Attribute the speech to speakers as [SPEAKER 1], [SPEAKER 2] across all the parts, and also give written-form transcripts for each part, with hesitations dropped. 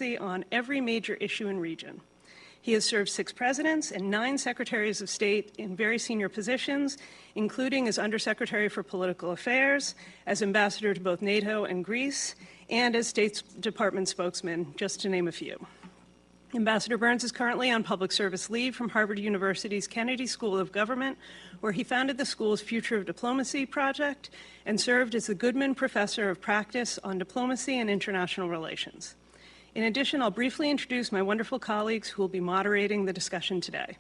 [SPEAKER 1] on every major issue and region. He has served 6 presidents and 9 secretaries of state in very senior positions, including as Undersecretary for Political Affairs, as ambassador to both NATO and Greece, and as State Department spokesman, just to name a few. Ambassador Burns is currently on public service leave from Harvard University's Kennedy School of Government, where he founded the school's Future of Diplomacy project and served as the Goodman Professor of Practice on Diplomacy and International Relations. In addition, I'll briefly introduce my wonderful colleagues who will be moderating the discussion today.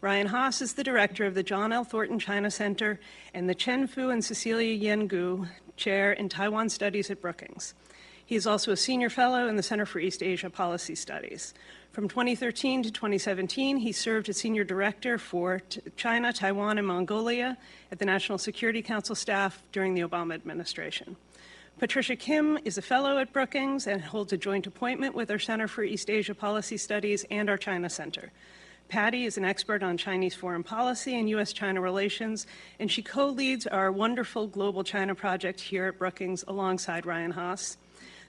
[SPEAKER 1] Ryan Haas is the director of the John L. Thornton China Center and the Chen Fu and Cecilia Yen Gu Chair in Taiwan Studies at Brookings. He is also a senior fellow in the Center for East Asia Policy Studies. From 2013 to 2017, he served as senior director for China, Taiwan, and Mongolia at the National Security Council staff during the Obama administration. Patricia Kim is a fellow at Brookings and holds a joint appointment with our Center for East Asia Policy Studies and our China Center. Patty is an expert on Chinese foreign policy and U.S.-China relations, and she co-leads our wonderful Global China Project here at Brookings alongside Ryan Haas.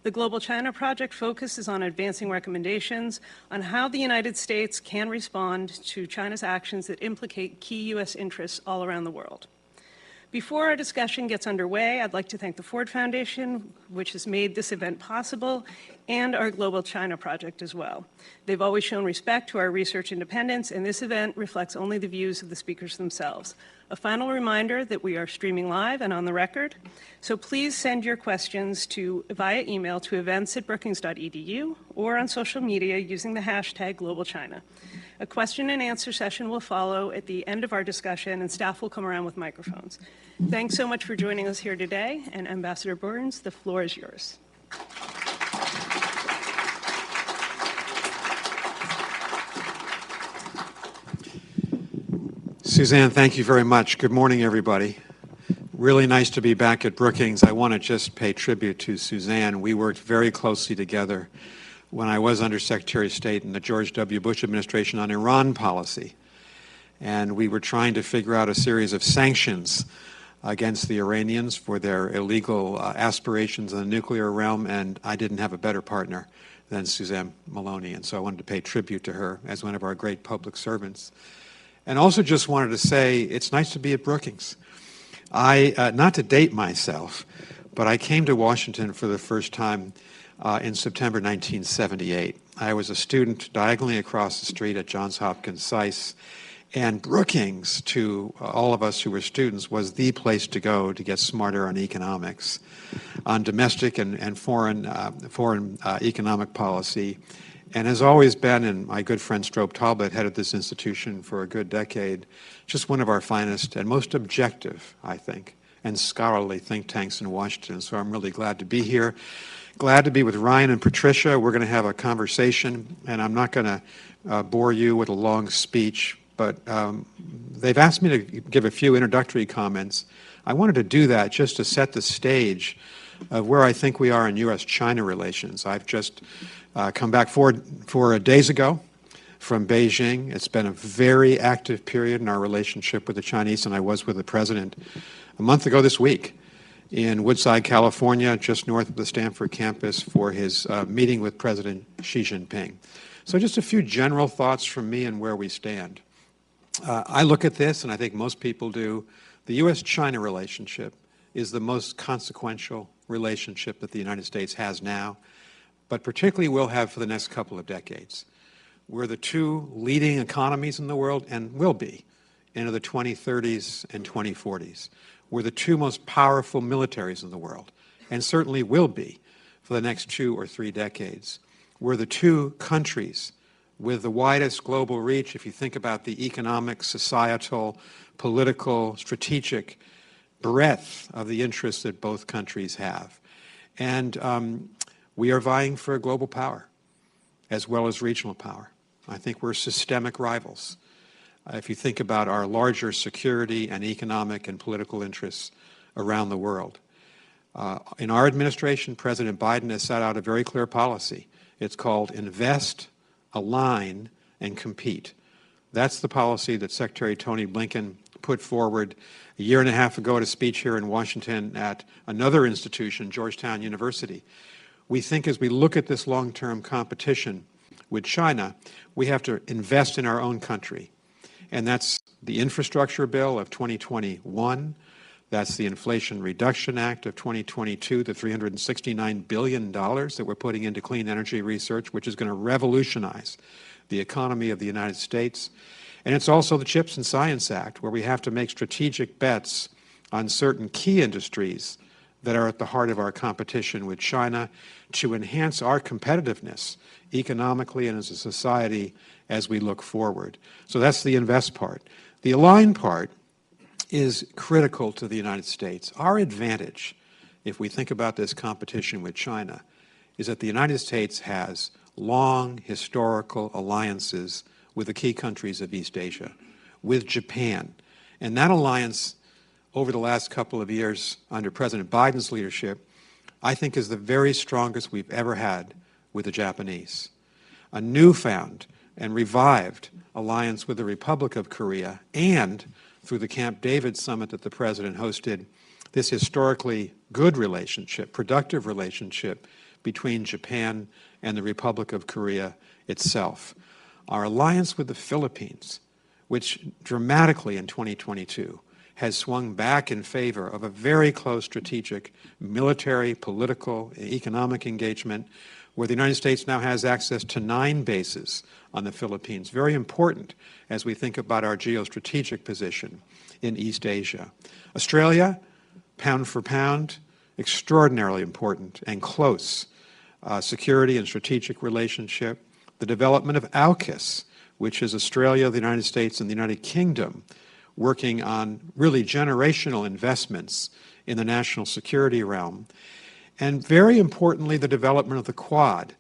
[SPEAKER 1] The Global China Project focuses on advancing recommendations on how the United States can respond to China's actions that implicate key U.S. interests all around the world. Before our discussion gets underway, I'd like to thank the Ford Foundation, which has made this event possible, and our Global China Project as well. They've always shown respect to our research independence, and this event reflects only the views of the speakers themselves. A final reminder that we are streaming live and on the record, so please send your questions via email to events@brookings.edu or on social media using the hashtag GlobalChina. A question and answer session will follow at the end of our discussion, and staff will come around with microphones. Thanks so much for joining us here today, and Ambassador Burns, the floor is yours.
[SPEAKER 2] Suzanne, thank you very much. Good morning, everybody. Really nice to be back at Brookings. I want to just pay tribute to Suzanne. We worked very closely together when I was Undersecretary of State in the George W. Bush administration on Iran policy. And we were trying to figure out a series of sanctions against the Iranians for their illegal aspirations in the nuclear realm, and I didn't have a better partner than Suzanne Maloney. And so I wanted to pay tribute to her as one of our great public servants. And also just wanted to say it's nice to be at Brookings. Not to date myself, but I came to Washington for the first time in September 1978. I was a student diagonally across the street at Johns Hopkins SAIS, and Brookings, to all of us who were students, was the place to go to get smarter on economics, on domestic and foreign economic policy, and has always been, and my good friend Strobe Talbot headed this institution for a good decade, just one of our finest and most objective, I think, and scholarly think tanks in Washington. So I'm really glad to be here. Glad to be with Ryan and Patricia. We're going to have a conversation, and I'm not going to bore you with a long speech, but they've asked me to give a few introductory comments. I wanted to do that just to set the stage of where I think we are in U.S.-China relations. I've just come back 4 days ago from Beijing. It's been a very active period in our relationship with the Chinese, and I was with the president a month ago this week in Woodside, California, just north of the Stanford campus for his meeting with President Xi Jinping. So just a few general thoughts from me and where we stand. I look at this, and I think most people do, the U.S.-China relationship is the most consequential relationship that the United States has now, but particularly will have for the next couple of decades. We're the 2 leading economies in the world, and will be, into the 2030s and 2040s. We're the 2 most powerful militaries in the world, and certainly will be for the next 2 or 3 decades. We're the 2 countries with the widest global reach, if you think about the economic, societal, political, strategic breadth of the interests that both countries have. And we are vying for global power as well as regional power. I think we're systemic rivals. If you think about our larger security and economic and political interests around the world. In our administration, President Biden has set out a very clear policy. It's called invest, align, and compete. That's the policy that Secretary Tony Blinken put forward a year and a half ago at a speech here in Washington at another institution, Georgetown University, we think as we look at this long-term competition with China, we have to invest in our own country. And that's the infrastructure bill of 2021. That's the Inflation Reduction Act of 2022, the $369 billion that we're putting into clean energy research, which is going to revolutionize the economy of the United States. And it's also the CHIPS and Science Act, where we have to make strategic bets on certain key industries that are at the heart of our competition with China to enhance our competitiveness economically and as a society as we look forward. So that's the invest part. The align part is critical to the United States. Our advantage, if we think about this competition with China, is that the United States has long historical alliances with the key countries of East Asia, with Japan. And that alliance, over the last couple of years under President Biden's leadership, I think is the very strongest we've ever had with the Japanese. A newfound and revived alliance with the Republic of Korea, and through the Camp David summit that the President hosted, this historically good relationship, productive relationship between Japan and the Republic of Korea itself. Our alliance with the Philippines, which dramatically in 2022 has swung back in favor of a very close strategic military, political, economic engagement, where the United States now has access to 9 bases on the Philippines. Very important as we think about our geostrategic position in East Asia. Australia, pound for pound, extraordinarily important and close security and strategic relationship. The development of AUKUS, which is Australia, the United States, and the United Kingdom, working on really generational investments in the national security realm. And very importantly, the development of the Quad,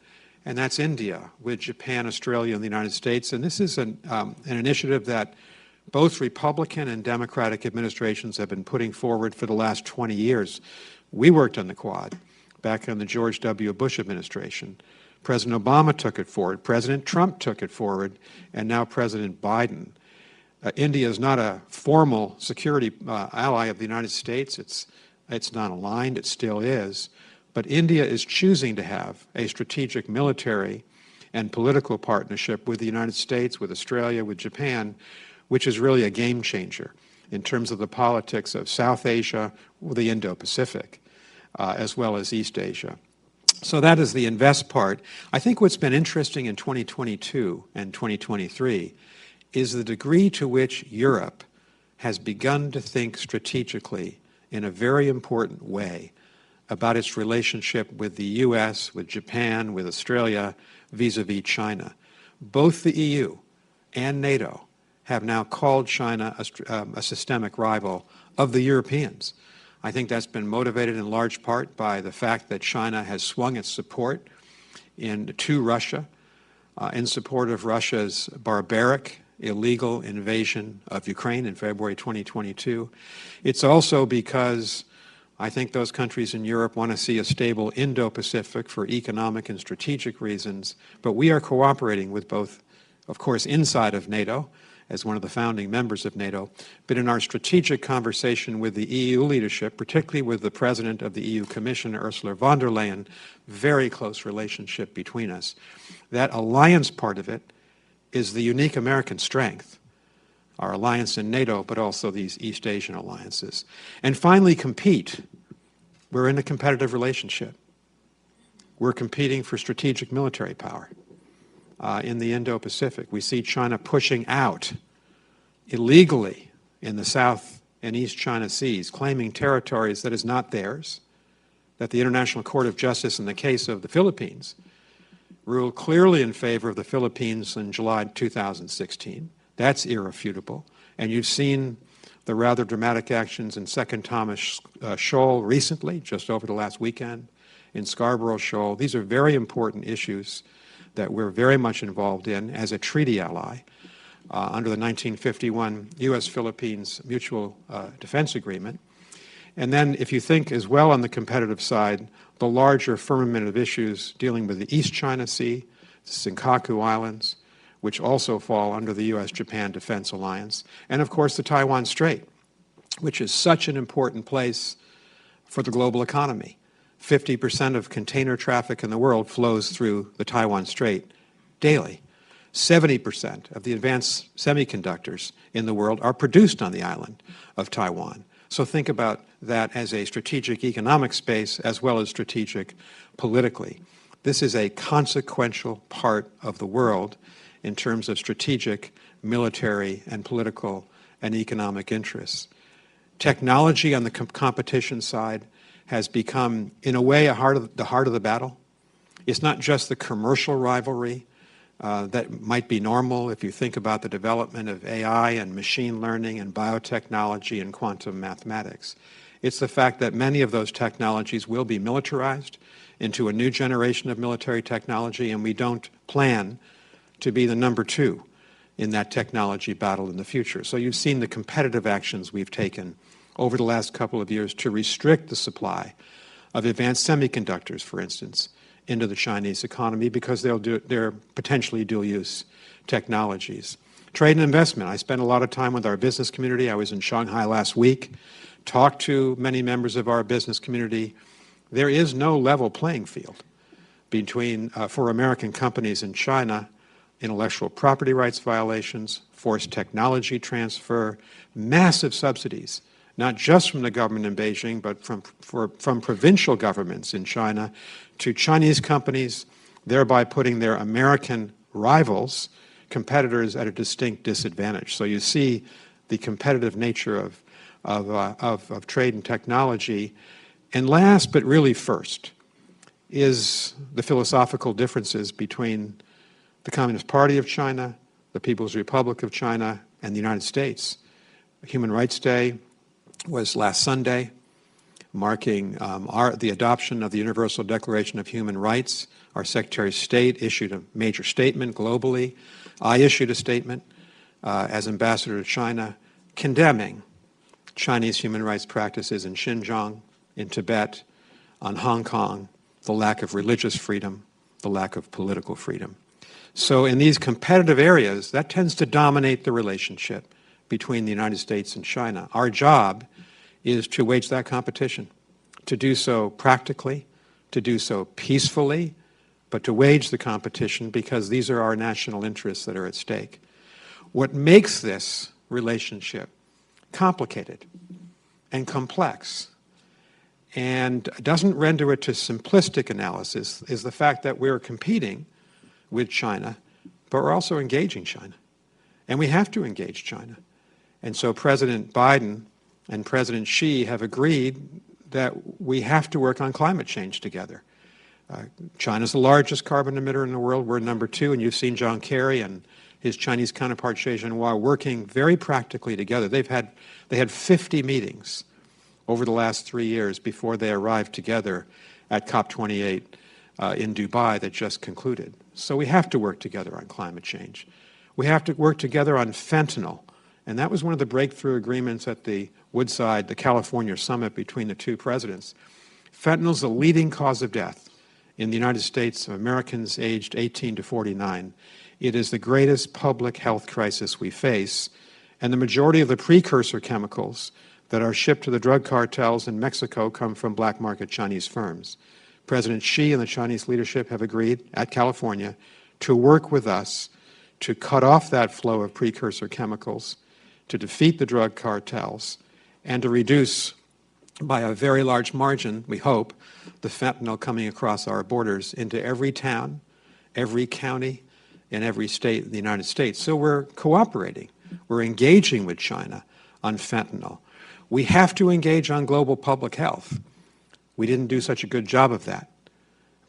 [SPEAKER 2] and that's India with Japan, Australia, and the United States. And this is an initiative that both Republican and Democratic administrations have been putting forward for the last 20 years. We worked on the Quad back in the George W. Bush administration. President Obama took it forward, President Trump took it forward, and now President Biden. India is not a formal security ally of the United States. It's not aligned, it still is. But India is choosing to have a strategic military and political partnership with the United States, with Australia, with Japan, which is really a game changer in terms of the politics of South Asia, the Indo-Pacific, as well as East Asia. So that is the invest part. I think what's been interesting in 2022 and 2023 is the degree to which Europe has begun to think strategically in a very important way about its relationship with the U.S., with Japan, with Australia, vis-a-vis China. Both the EU and NATO have now called China a systemic rival of the Europeans. I think that's been motivated in large part by the fact that China has swung its support to Russia in support of Russia's barbaric, illegal invasion of Ukraine in February 2022. It's also because I think those countries in Europe want to see a stable Indo-Pacific for economic and strategic reasons, but we are cooperating with both, of course, inside of NATO, as one of the founding members of NATO, but in our strategic conversation with the EU leadership, particularly with the President of the EU Commission, Ursula von der Leyen, very close relationship between us. That alliance part of it is the unique American strength, our alliance in NATO, but also these East Asian alliances. And finally, compete. We're in a competitive relationship. We're competing for strategic military power in the Indo-Pacific. We see China pushing out illegally in the South and East China Seas, claiming territories that is not theirs, that the International Court of Justice in the case of the Philippines ruled clearly in favor of the Philippines in July 2016. That's irrefutable. And you've seen the rather dramatic actions in Second Thomas Shoal recently, just over the last weekend, in Scarborough Shoal. These are very important issues that we're very much involved in as a treaty ally under the 1951 U.S.-Philippines Mutual Defense Agreement. And then if you think as well on the competitive side, the larger firmament of issues dealing with the East China Sea, the Senkaku Islands, which also fall under the U.S.-Japan Defense Alliance, and of course the Taiwan Strait, which is such an important place for the global economy. 50% of container traffic in the world flows through the Taiwan Strait daily. 70% of the advanced semiconductors in the world are produced on the island of Taiwan. So think about that as a strategic economic space as well as strategic politically. This is a consequential part of the world in terms of strategic, military, and political and economic interests. Technology on the competition side has become, in a way, the heart of the battle. It's not just the commercial rivalry that might be normal if you think about the development of AI and machine learning and biotechnology and quantum mathematics. It's the fact that many of those technologies will be militarized into a new generation of military technology, and we don't plan to be the number two in that technology battle in the future. So you've seen the competitive actions we've taken over the last couple of years to restrict the supply of advanced semiconductors, for instance, into the Chinese economy because they're potentially dual-use technologies. Trade and investment. I spent a lot of time with our business community. I was in Shanghai last week, talked to many members of our business community. There is no level playing field between, for American companies in China, intellectual property rights violations, forced technology transfer, massive subsidies, not just from the government in Beijing, but from provincial governments in China to Chinese companies, thereby putting their American rivals, competitors, at a distinct disadvantage. So you see the competitive nature of trade and technology. And last, but really first, is the philosophical differences between the Communist Party of China, the People's Republic of China, and the United States. Human Rights Day was last Sunday, marking the adoption of the Universal Declaration of Human Rights. Our Secretary of State issued a major statement globally. I issued a statement as ambassador to China condemning Chinese human rights practices in Xinjiang, in Tibet, on Hong Kong, the lack of religious freedom, the lack of political freedom. So in these competitive areas, that tends to dominate the relationship between the United States and China. Our job is to wage that competition, to do so practically, to do so peacefully, but to wage the competition because these are our national interests that are at stake. What makes this relationship complicated and complex and doesn't render it to simplistic analysis is the fact that we're competing with China, but we're also engaging China. And we have to engage China. And so President Biden and President Xi have agreed that we have to work on climate change together. China's the largest carbon emitter in the world. We're number two, and you've seen John Kerry and his Chinese counterpart Xi Jinping working very practically together. They had 50 meetings over the last 3 years before they arrived together at COP28 in Dubai that just concluded. So we have to work together on climate change. We have to work together on fentanyl. And that was one of the breakthrough agreements at the Woodside, the California summit between the two presidents. Fentanyl is the leading cause of death in the United States of Americans aged 18 to 49. It is the greatest public health crisis we face, and the majority of the precursor chemicals that are shipped to the drug cartels in Mexico come from black market Chinese firms. President Xi and the Chinese leadership have agreed at California to work with us to cut off that flow of precursor chemicals, to defeat the drug cartels, and to reduce by a very large margin, we hope, the fentanyl coming across our borders into every town, every county, and every state in the United States. So we're cooperating. We're engaging with China on fentanyl. We have to engage on global public health. We didn't do such a good job of that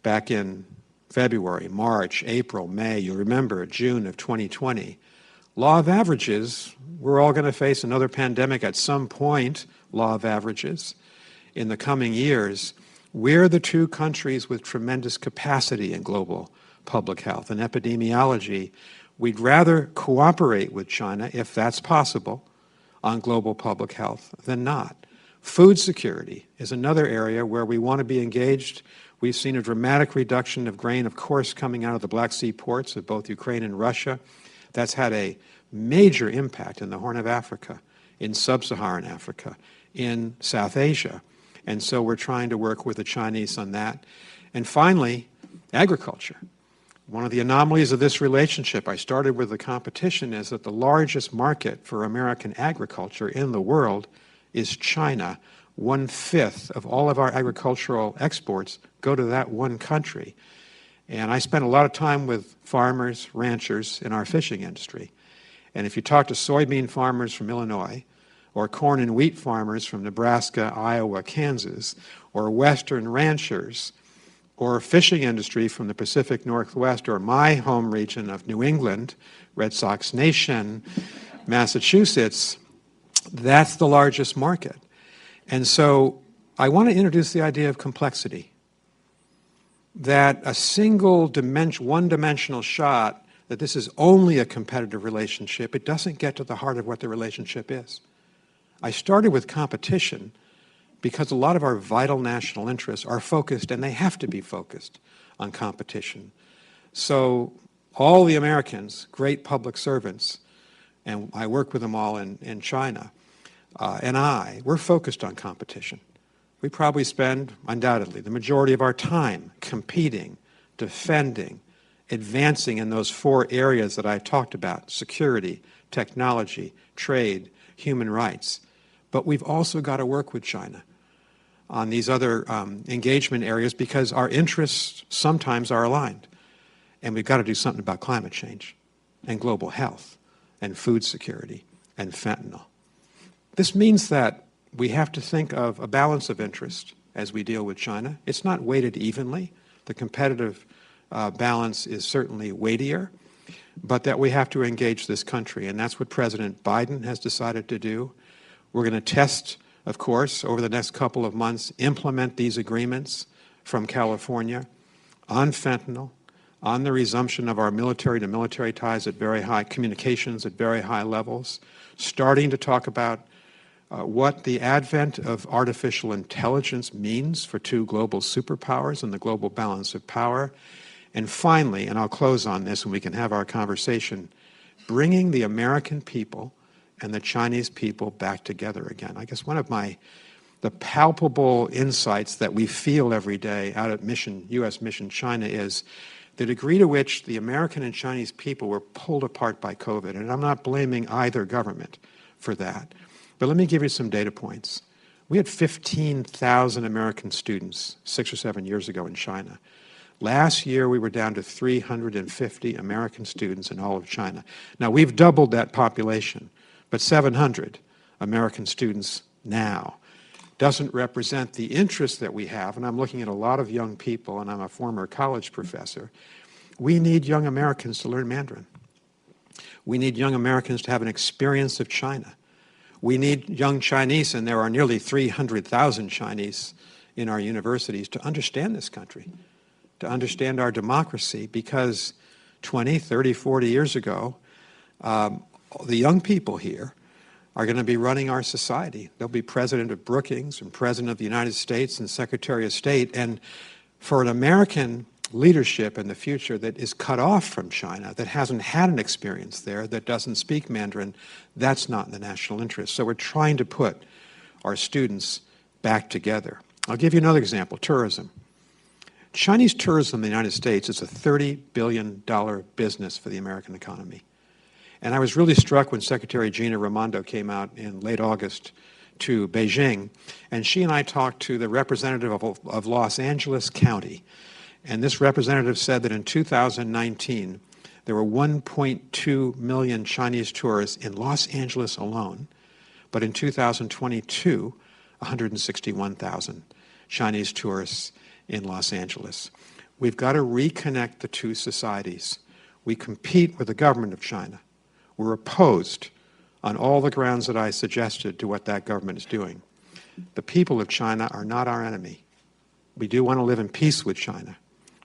[SPEAKER 2] back in February, March, April, May. You remember June of 2020. Law of averages, we're all going to face another pandemic at some point, law of averages, in the coming years. We're the two countries with tremendous capacity in global public health and epidemiology. We'd rather cooperate with China, if that's possible, on global public health than not. Food security is another area where we want to be engaged. We've seen a dramatic reduction of grain, of course, coming out of the Black Sea ports of both Ukraine and Russia. That's had a major impact in the Horn of Africa, in sub-Saharan Africa, in South Asia. And so we're trying to work with the Chinese on that. And finally, agriculture. One of the anomalies of this relationship, I started with the competition, is that the largest market for American agriculture in the world is China. 1/5 of all of our agricultural exports go to that one country. And I spent a lot of time with farmers, ranchers in our fishing industry. And if you talk to soybean farmers from Illinois, or corn and wheat farmers from Nebraska, Iowa, Kansas, or Western ranchers, or fishing industry from the Pacific Northwest, or my home region of New England, Red Sox Nation, Massachusetts, that's the largest market. And so I want to introduce the idea of complexity, that a single one-dimensional shot, that this is only a competitive relationship, it doesn't get to the heart of what the relationship is. I started with competition because a lot of our vital national interests are focused, and they have to be focused, on competition. So all the Americans, great public servants, and I work with them all in China, and we're focused on competition. We probably spend, undoubtedly, the majority of our time competing, defending, advancing in those 4 areas that I talked about: security, technology, trade, human rights. But we've also got to work with China on these other engagement areas, because our interests sometimes are aligned. And we've got to do something about climate change and global health and food security and fentanyl. This means that we have to think of a balance of interest as we deal with China. It's not weighted evenly. The competitive balance is certainly weightier, but that we have to engage this country, and that's what President Biden has decided to do. We're going to test, of course, over the next couple of months, implement these agreements from California on fentanyl, on the resumption of our military-to-military ties at very high communications at very high levels, starting to talk about what the advent of artificial intelligence means for 2 global superpowers and the global balance of power. And finally, and I'll close on this and we can have our conversation, bringing the American people and the Chinese people back together again. I guess one of the palpable insights that we feel every day out at U.S. Mission China is the degree to which the American and Chinese people were pulled apart by COVID. And I'm not blaming either government for that. But let me give you some data points. We had 15,000 American students 6 or 7 years ago in China. Last year, we were down to 350 American students in all of China. Now, we've doubled that population, but 700 American students now doesn't represent the interest that we have, and I'm looking at a lot of young people, and I'm a former college professor. We need young Americans to learn Mandarin. We need young Americans to have an experience of China. We need young Chinese, and there are nearly 300,000 Chinese in our universities, to understand this country, to understand our democracy, because 20, 30, 40 years ago, the young people here are going to be running our society. They'll be president of Brookings and president of the United States and Secretary of State. And for an American leadership in the future that is cut off from China, that hasn't had an experience there, that doesn't speak Mandarin, that's not in the national interest. So we're trying to put our students back together. I'll give you another example, tourism. Chinese tourism in the United States is a $30 billion business for the American economy. And I was really struck when Secretary Gina Raimondo came out in late August to Beijing, and she and I talked to the representative of Los Angeles County. And this representative said that in 2019, there were 1.2 million Chinese tourists in Los Angeles alone, but in 2022, 161,000 Chinese tourists in Los Angeles. We've got to reconnect the 2 societies. We compete with the government of China. We're opposed on all the grounds that I suggested to what that government is doing. The people of China are not our enemy. We do want to live in peace with China.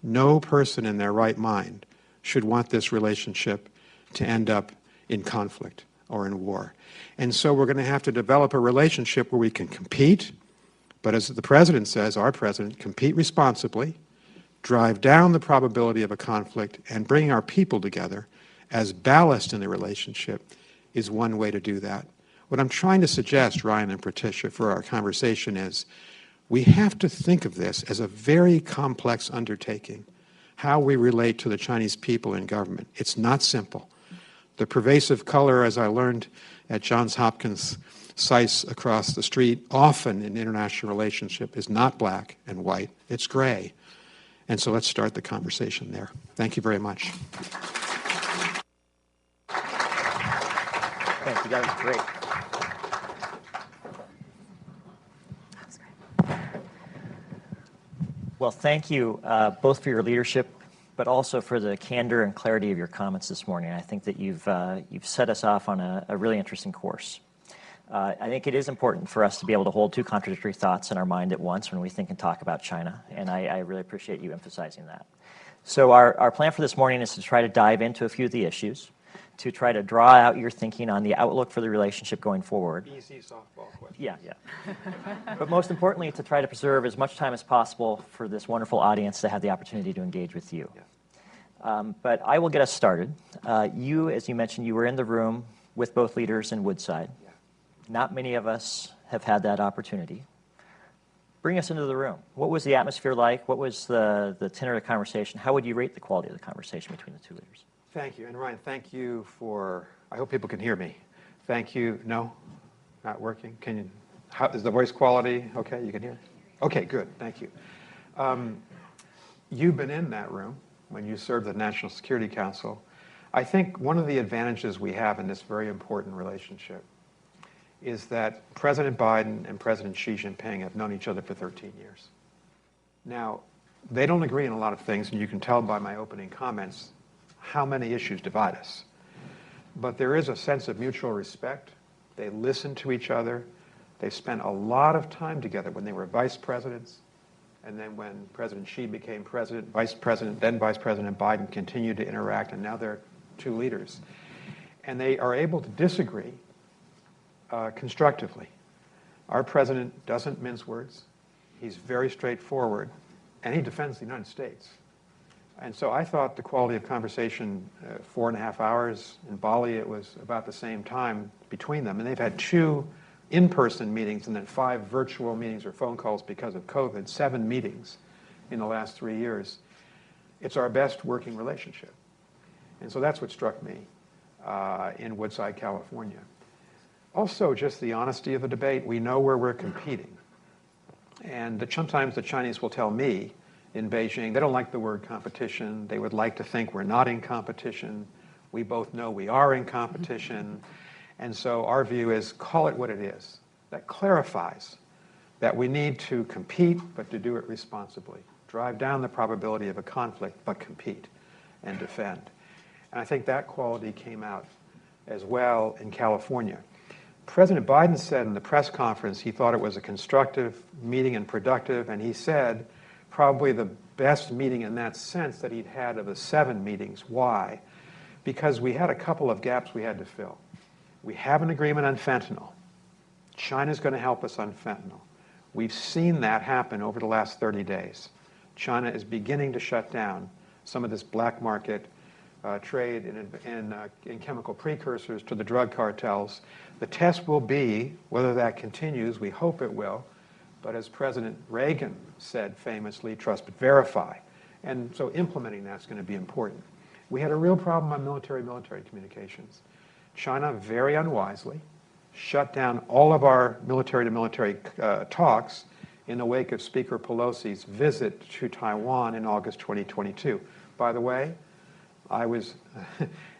[SPEAKER 2] No person in their right mind should want this relationship to end up in conflict or in war. And so we're going to have to develop a relationship where we can compete, but as the President says, our President, compete responsibly, drive down the probability of a conflict, and bring our people together as ballast in the relationship is one way to do that. What I'm trying to suggest, Ryan and Patricia, for our conversation is We have to think of this as a very complex undertaking, how we relate to the Chinese people and government. It's not simple. The pervasive color, as I learned at Johns Hopkins SAIS across the street, often in international relationship, is not black and white, it's gray. And so let's start the conversation there. Thank you very much.
[SPEAKER 3] Thank you, that was great. Well, thank you both for your leadership, but also for the candor and clarity of your comments this morning. I think that you've set us off on a really interesting course. I think it is important for us to be able to hold two contradictory thoughts in our mind at once when we think and talk about China, and I really appreciate you emphasizing that. So our plan for this morning is to try to dive into a few of the issues, to try to draw out your thinking on the outlook for the relationship going forward.
[SPEAKER 2] Easy softball question.
[SPEAKER 3] Yeah. But most importantly, to try to preserve as much time as possible for this wonderful audience to have the opportunity to engage with you.
[SPEAKER 2] Yeah.
[SPEAKER 3] But I will get us started. You, as you mentioned, you were in the room with both leaders in Woodside.
[SPEAKER 2] Yeah.
[SPEAKER 3] Not many of us have had that opportunity. Bring us into the room. What was the atmosphere like? What was the tenor of the conversation? How would you rate the quality of the conversation between the two leaders?
[SPEAKER 2] Thank you. And Ryan, thank you for, I hope people can hear me. Thank you. No? Not working? Can you, how, is the voice quality okay? You can hear? Okay, good. Thank you. You've been in that room when you served the National Security Council. I think one of the advantages we have in this very important relationship is that President Biden and President Xi Jinping have known each other for 13 years. Now, they don't agree on a lot of things, and you can tell by my opening comments how many issues divide us. But there is a sense of mutual respect. They listen to each other. They spent a lot of time together when they were vice presidents. And then when President Xi became president, then Vice President Biden continued to interact, and now they're two leaders. And they are able to disagree constructively. Our president doesn't mince words. He's very straightforward, and he defends the United States. And so I thought the quality of conversation, 4.5 hours. In Bali, it was about the same time between them. And they've had 2 in-person meetings and then 5 virtual meetings or phone calls because of COVID, 7 meetings in the last 3 years. It's our best working relationship. And so that's what struck me in Woodside, California. Also, just the honesty of the debate. We know where we're competing. And sometimes the Chinese will tell me, in Beijing, they don't like the word competition. They would like to think we're not in competition. We both know we are in competition. And so our view is, call it what it is. That clarifies that we need to compete, but to do it responsibly. Drive down the probability of a conflict, but compete and defend. And I think that quality came out as well in California. President Biden said in the press conference he thought it was a constructive meeting and productive, and he said probably the best meeting in that sense that he'd had of the 7 meetings. Why? Because we had a couple of gaps we had to fill. We have an agreement on fentanyl. China's going to help us on fentanyl. We've seen that happen over the last 30 days. China is beginning to shut down some of this black market trade in chemical precursors to the drug cartels. The test will be whether that continues. We hope it will. But as President Reagan said famously, trust but verify. And so implementing that's going to be important. We had a real problem on military communications. China, very unwisely, shut down all of our military-to-military talks in the wake of Speaker Pelosi's visit to Taiwan in August 2022. By the way, I was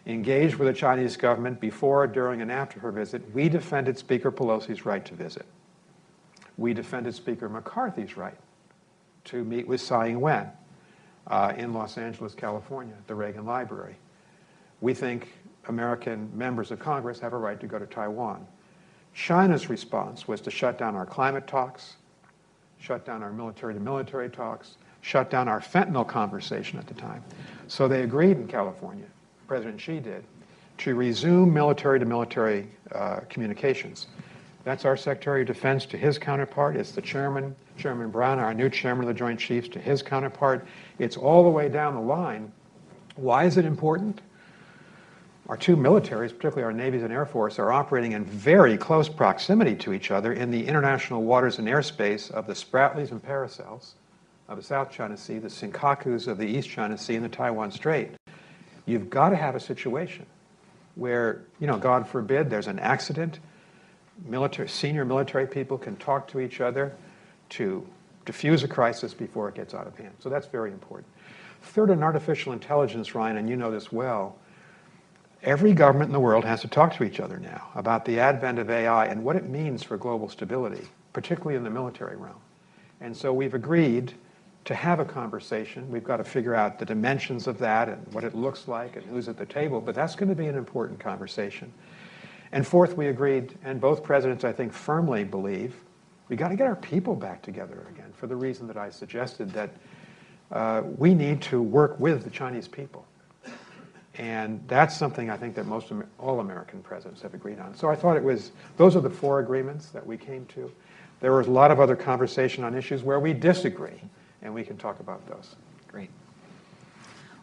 [SPEAKER 2] engaged with the Chinese government before, during, and after her visit. We defended Speaker Pelosi's right to visit. We defended Speaker McCarthy's right to meet with Tsai Ing-wen in Los Angeles, California, at the Reagan Library. We think American members of Congress have a right to go to Taiwan. China's response was to shut down our climate talks, shut down our military-to-military talks, shut down our fentanyl conversation at the time. So they agreed in California, President Xi did, to resume military-to-military communications. That's our Secretary of Defense to his counterpart. It's the Chairman Brown, our new Chairman of the Joint Chiefs, to his counterpart. It's all the way down the line. Why is it important? our two militaries, particularly our navies and air force, are operating in very close proximity to each other in the international waters and airspace of the Spratlys and Paracels of the South China Sea, the Senkakus of the East China Sea, and the Taiwan Strait. You've got to have a situation where, God forbid, there's an accident. Senior military people can talk to each other to diffuse a crisis before it gets out of hand. So that's very important. Third, in artificial intelligence, Ryan, and you know this well, every government in the world has to talk to each other now about the advent of AI and what it means for global stability, particularly in the military realm. And so we've agreed to have a conversation. We've got to figure out the dimensions of that and what it looks like and who's at the table, but that's going to be an important conversation. And fourth, we agreed, and both presidents, I think, firmly believe, we got to get our people back together again for the reason that I suggested, that we need to work with the Chinese people. And that's something I think that all American presidents have agreed on. So I thought those are the four agreements that we came to. There was a lot of other conversation on issues where we disagree, and we can talk about those.
[SPEAKER 3] Great.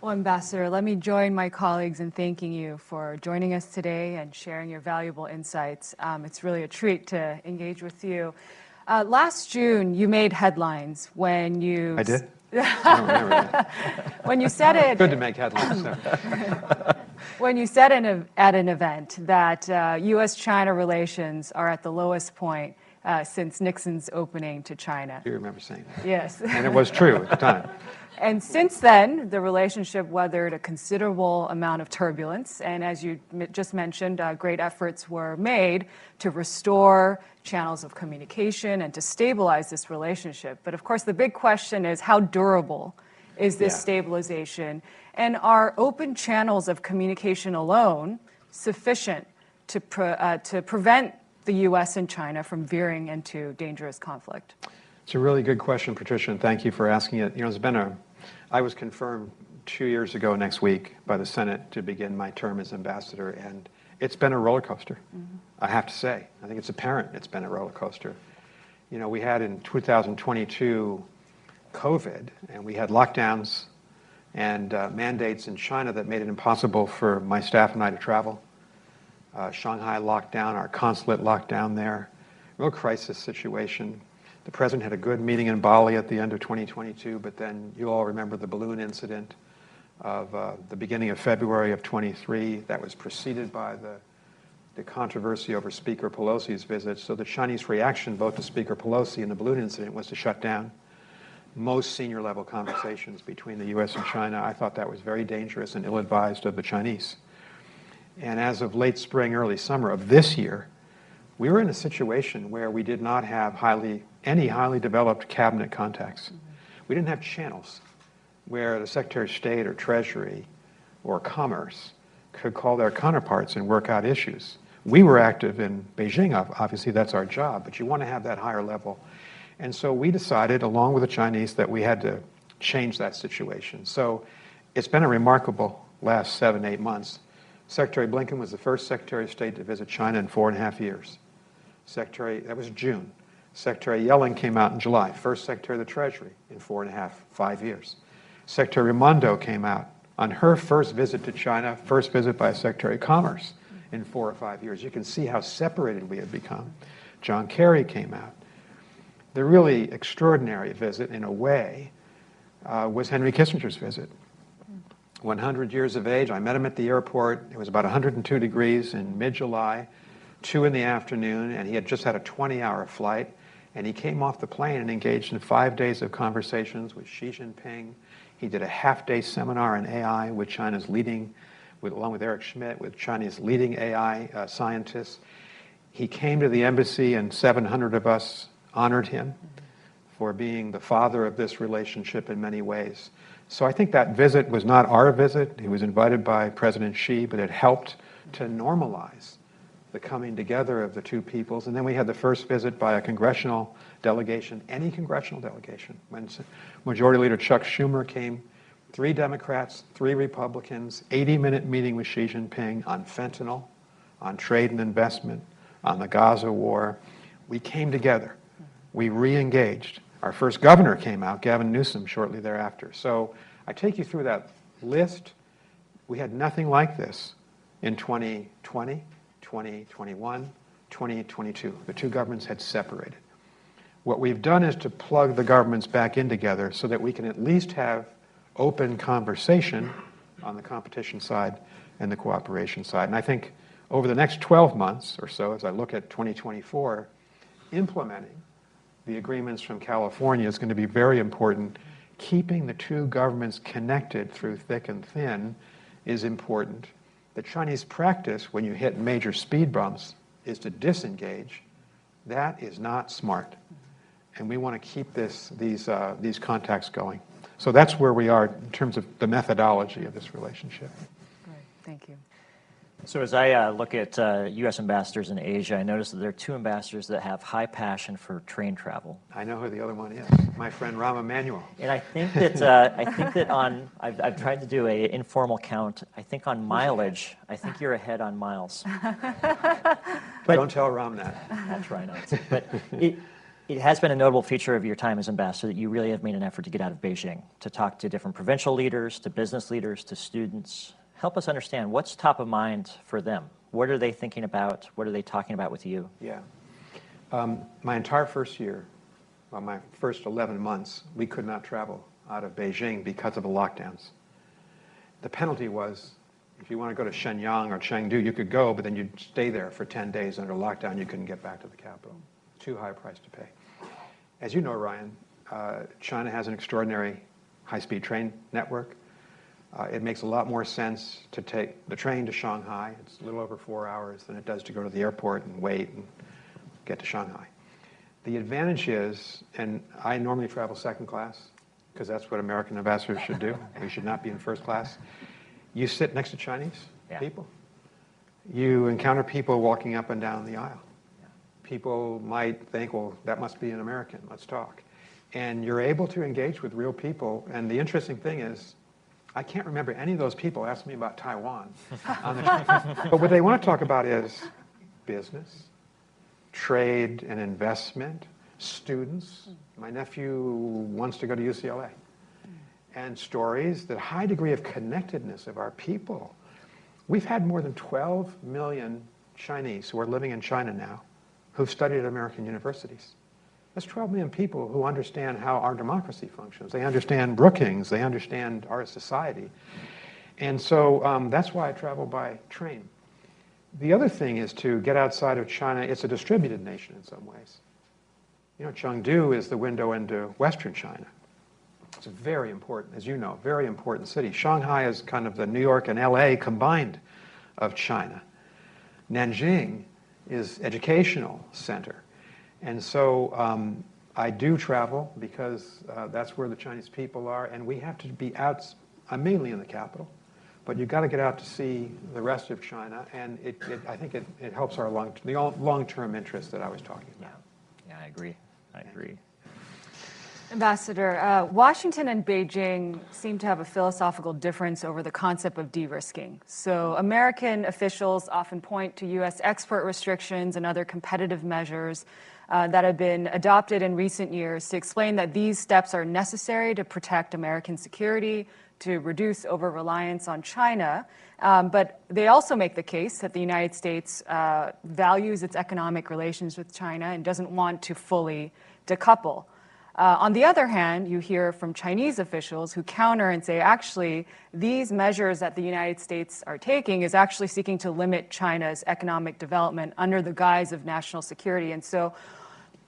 [SPEAKER 4] Well, Ambassador, let me join my colleagues in thanking you for joining us today and sharing your valuable insights. It's really a treat to engage with you. Last June, you made headlines when you...
[SPEAKER 2] I did? I don't remember that.
[SPEAKER 4] When you said it...
[SPEAKER 2] Good to make headlines. So.
[SPEAKER 4] When you said at an event that US-China relations are at the lowest point since Nixon's opening to China.
[SPEAKER 2] You remember saying that.
[SPEAKER 4] Yes.
[SPEAKER 2] And it was true at the time.
[SPEAKER 4] And since then, the relationship weathered a considerable amount of turbulence. And as you just mentioned, great efforts were made to restore channels of communication and to stabilize this relationship. But of course, the big question is, how durable is this stabilization? And are open channels of communication alone sufficient to prevent the U.S. and China from veering into dangerous conflict?
[SPEAKER 2] It's a really good question, Patricia, and thank you for asking it. I was confirmed 2 years ago next week by the Senate to begin my term as ambassador, and it's been a roller coaster, I have to say. I think it's apparent it's been a roller coaster. We had in 2022 COVID, and we had lockdowns and mandates in China that made it impossible for my staff and I to travel. Shanghai locked down, our consulate locked down there. Real crisis situation. The president had a good meeting in Bali at the end of 2022, but then you all remember the balloon incident of the beginning of February of 23. That was preceded by the controversy over Speaker Pelosi's visit. So the Chinese reaction both to Speaker Pelosi and the balloon incident was to shut down most senior level conversations between the U.S. and China. I thought that was very dangerous and ill-advised of the Chinese. And as of late spring, early summer of this year, we were in a situation where we did not have any highly developed cabinet contacts. We didn't have channels where the Secretary of State or Treasury or Commerce could call their counterparts and work out issues. We were active in Beijing, obviously that's our job, but you want to have that higher level. And so we decided, along with the Chinese, that we had to change that situation. So it's been a remarkable last 7-8 months. Secretary Blinken was the first Secretary of State to visit China in 4.5 years. That was June. Secretary Yellen came out in July, first Secretary of the Treasury in 5 years. Secretary Raimondo came out on her first visit to China, first visit by a Secretary of Commerce in 4 or 5 years. You can see how separated we have become. John Kerry came out. The really extraordinary visit, in a way, was Henry Kissinger's visit. 100 years of age, I met him at the airport. It was about 102 degrees in mid-July, 2 in the afternoon, and he had just had a 20-hour flight. And he came off the plane and engaged in 5 days of conversations with Xi Jinping. He did a half-day seminar on AI with China's leading, along with Eric Schmidt, with China's leading AI scientists. He came to the embassy, and 700 of us honored him for being the father of this relationship in many ways. So I think that visit was not our visit. He was invited by President Xi, but it helped to normalize the coming together of the two peoples. And then we had the first visit by a congressional delegation, any congressional delegation. When Majority Leader Chuck Schumer came, 3 Democrats, 3 Republicans, 80-minute meeting with Xi Jinping on fentanyl, on trade and investment, on the Gaza War. We came together. We re-engaged. Our first governor came out, Gavin Newsom, shortly thereafter. So I take you through that list. We had nothing like this in 2020, 2021, 2022. The two governments had separated. What we've done is to plug the governments back in together so that we can at least have open conversation on the competition side and the cooperation side. And I think over the next 12 months or so, as I look at 2024, implementing the agreements from California is going to be very important. Keeping the two governments connected through thick and thin is important. The Chinese practice, when you hit major speed bumps, is to disengage. That is not smart. And we want to keep these contacts going. So that's where we are in terms of the methodology of this relationship.
[SPEAKER 4] Great, thank you.
[SPEAKER 3] So as I look at U.S. ambassadors in Asia, I notice that there are two ambassadors that have high passion for train travel.
[SPEAKER 2] I know who the other one is, my friend Rahm Emanuel.
[SPEAKER 3] And I think that I've tried to do an informal count. I think on mileage, I think you're ahead on miles.
[SPEAKER 2] But don't tell Rahm that.
[SPEAKER 3] I'll try not to. But it has been a notable feature of your time as ambassador that you really have made an effort to get out of Beijing, to talk to different provincial leaders, to business leaders, to students. Help us understand what's top of mind for them. What are they thinking about? What are they talking about with you?
[SPEAKER 2] Yeah. My entire first year, well, my first 11 months, we could not travel out of Beijing because of the lockdowns. The penalty was, if you want to go to Shenyang or Chengdu, you could go, but then you'd stay there for 10 days under lockdown. You couldn't get back to the capital. Too high a price to pay. As you know, Ryan, China has an extraordinary high-speed train network. It makes a lot more sense to take the train to Shanghai. It's a little over 4 hours than it does to go to the airport and wait and get to Shanghai. The advantage is, and I normally travel second class, because that's what American ambassadors should do. We should not be in first class. You sit next to Chinese people. You encounter people walking up and down the aisle. People might think, well, that must be an American. Let's talk. And you're able to engage with real people. And the interesting thing is, I can't remember any of those people asking me about Taiwan. But what they want to talk about is business, trade and investment, students. My nephew wants to go to UCLA. And stories, the high degree of connectedness of our people. We've had more than 12 million Chinese who are living in China now who've studied at American universities. That's 12 million people who understand how our democracy functions. They understand Brookings. They understand our society. And so that's why I travel by train. The other thing is to get outside of China. It's a distributed nation in some ways. You know, Chengdu is the window into Western China. It's a very important, as you know, very important city. Shanghai is kind of the New York and LA combined of China. Nanjing is educational center. And so I do travel because that's where the Chinese people are, and we have to be out. I'm mainly in the capital, but you've got to get out to see the rest of China, and I think it helps our long-term interest that I was talking about.
[SPEAKER 3] Yeah, I agree.
[SPEAKER 4] Ambassador, Washington and Beijing seem to have a philosophical difference over the concept of de-risking. So American officials often point to U.S. export restrictions and other competitive measures that have been adopted in recent years to explain that these steps are necessary to protect American security, to reduce over-reliance on China. But they also make the case that the United States values its economic relations with China and doesn't want to fully decouple. On the other hand, you hear from Chinese officials who counter and say, actually, these measures that the United States are taking is actually seeking to limit China's economic development under the guise of national security. And so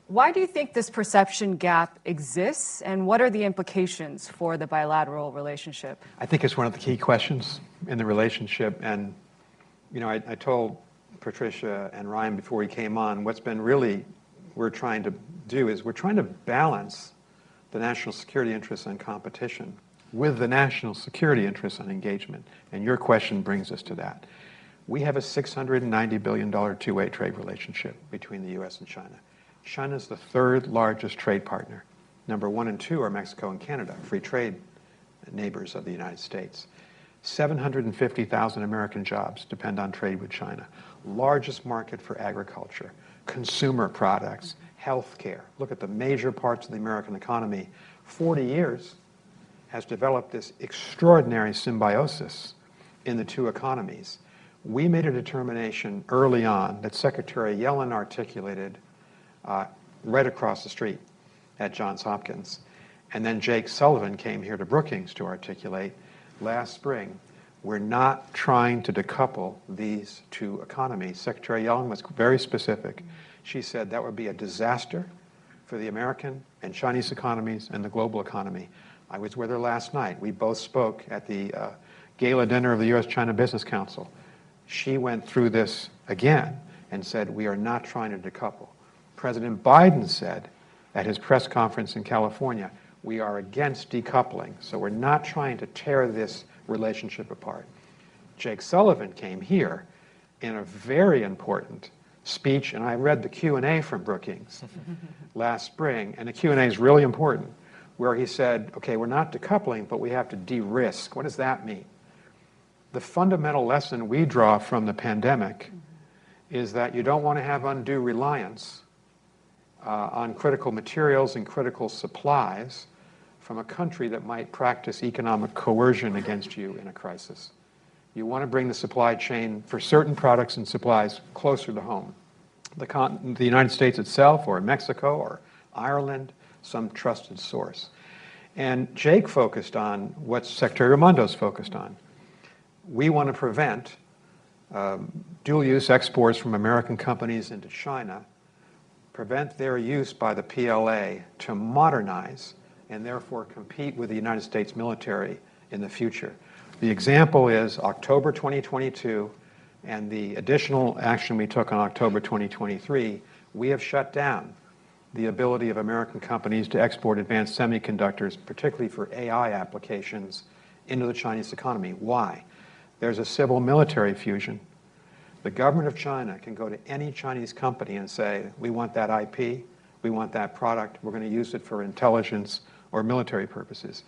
[SPEAKER 4] why do you think this perception gap exists, and what are the implications for the bilateral relationship?
[SPEAKER 2] I think it's one of the key questions in the relationship. And, you know, I told Patricia and Ryan before we came on, what's been really we're trying to do is we're trying to balance the national security interests on competition with the national security interests on engagement. And your question brings us to that. We have a $690 billion two-way trade relationship between the U.S. and China. China's the third largest trade partner. Number 1 and 2 are Mexico and Canada, free trade neighbors of the United States. 750,000 American jobs depend on trade with China. Largest market for agriculture, consumer products, healthcare. Look at the major parts of the American economy. 40 years has developed this extraordinary symbiosis in the two economies. We made a determination early on that Secretary Yellen articulated right across the street at Johns Hopkins. And then Jake Sullivan came here to Brookings to articulate last spring. We're not trying to decouple these two economies. Secretary Yellen was very specific. She said that would be a disaster for the American and Chinese economies and the global economy. I was with her last night. We both spoke at the gala dinner of the US-China Business Council. She went through this again and said, we are not trying to decouple. President Biden said at his press conference in California, we are against decoupling, so we're not trying to tear this relationship apart. Jake Sullivan came here in a very important speech, and I read the Q&A from Brookings last spring, and the Q&A is really important, where he said, okay, we're not decoupling, but we have to de-risk. What does that mean? The fundamental lesson we draw from the pandemic is that you don't want to have undue reliance on critical materials and critical supplies from a country that might practice economic coercion against you in a crisis. You want to bring the supply chain for certain products and supplies closer to home. The United States itself, or Mexico, or Ireland, some trusted source. And Jake focused on what Secretary Raimondo's focused on. We want to prevent dual-use exports from American companies into China, prevent their use by the PLA to modernize and therefore compete with the United States military in the future. The example is October 2022 and the additional action we took on October 2023, we have shut down the ability of American companies to export advanced semiconductors, particularly for AI applications, into the Chinese economy. Why? There's a civil-military fusion. The government of China can go to any Chinese company and say, we want that IP, we want that product, we're going to use it for intelligence or military purposes.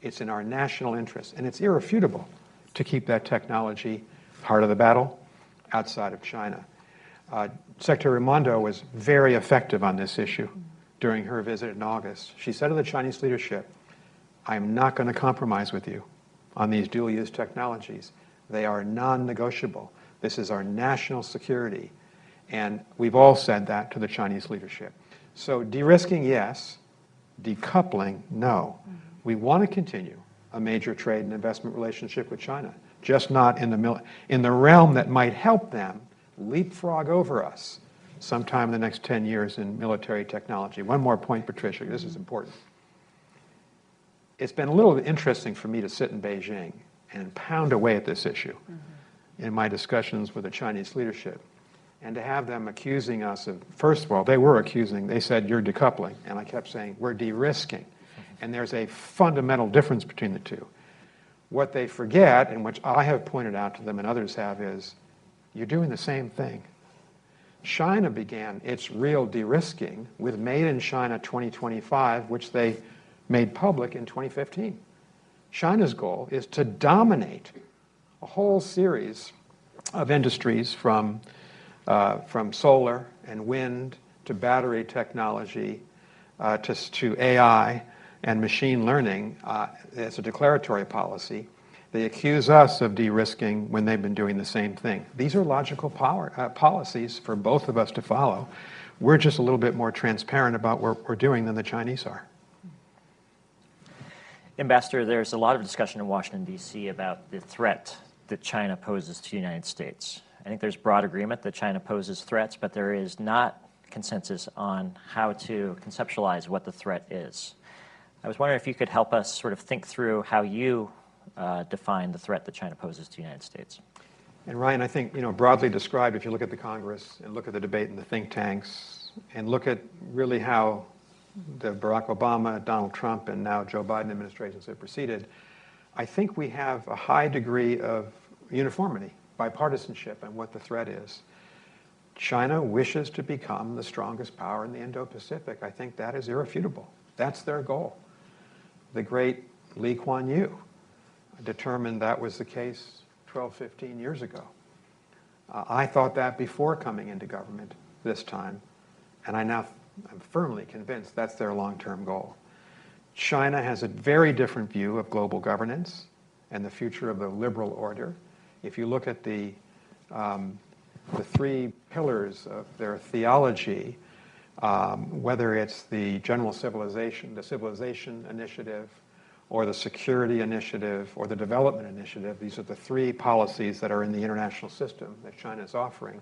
[SPEAKER 2] It's in our national interest, and it's irrefutable to keep that technology part of the battle outside of China. Secretary Raimondo was very effective on this issue during her visit in August. She said to the Chinese leadership, I'm not going to compromise with you on these dual-use technologies. They are non-negotiable. This is our national security. And we've all said that to the Chinese leadership. So de-risking, yes. Decoupling, no. We want to continue a major trade and investment relationship with China, just not in the realm that might help them leapfrog over us sometime in the next 10 years in military technology. One more point, Patricia, this is important. It's been a little interesting for me to sit in Beijing and pound away at this issue in my discussions with the Chinese leadership, and to have them accusing us of, first of all, they said, you're decoupling, and I kept saying, we're de-risking. And there's a fundamental difference between the two. What they forget, and which I have pointed out to them and others have, is you're doing the same thing. China began its real de-risking with Made in China 2025, which they made public in 2015. China's goal is to dominate a whole series of industries from solar and wind to battery technology to AI and machine learning. It's a declaratory policy. They accuse us of de-risking when they've been doing the same thing. These are logical policies for both of us to follow. We're just a little bit more transparent about what we're doing than the Chinese are.
[SPEAKER 3] Ambassador, there's a lot of discussion in Washington, D.C. about the threat that China poses to the United States. I think there's broad agreement that China poses threats, but there is not consensus on how to conceptualize what the threat is. I was wondering if you could help us sort of think through how you define the threat that China poses to the United States.
[SPEAKER 2] And Ryan, I think, broadly described, if you look at the Congress and look at the debate in the think tanks and look at really how the Barack Obama, Donald Trump, and now Joe Biden administrations have proceeded, I think we have a high degree of uniformity, bipartisanship, and what the threat is. China wishes to become the strongest power in the Indo-Pacific. I think that is irrefutable. That's their goal. The great Lee Kuan Yew determined that was the case 12, 15 years ago. I thought that before coming into government this time, and I'm firmly convinced that's their long-term goal. China has a very different view of global governance and the future of the liberal order. If you look at the the three pillars of their theology, whether it's the general civilization, the civilization initiative, or the security initiative, or the development initiative. These are the three policies that are in the international system that China is offering.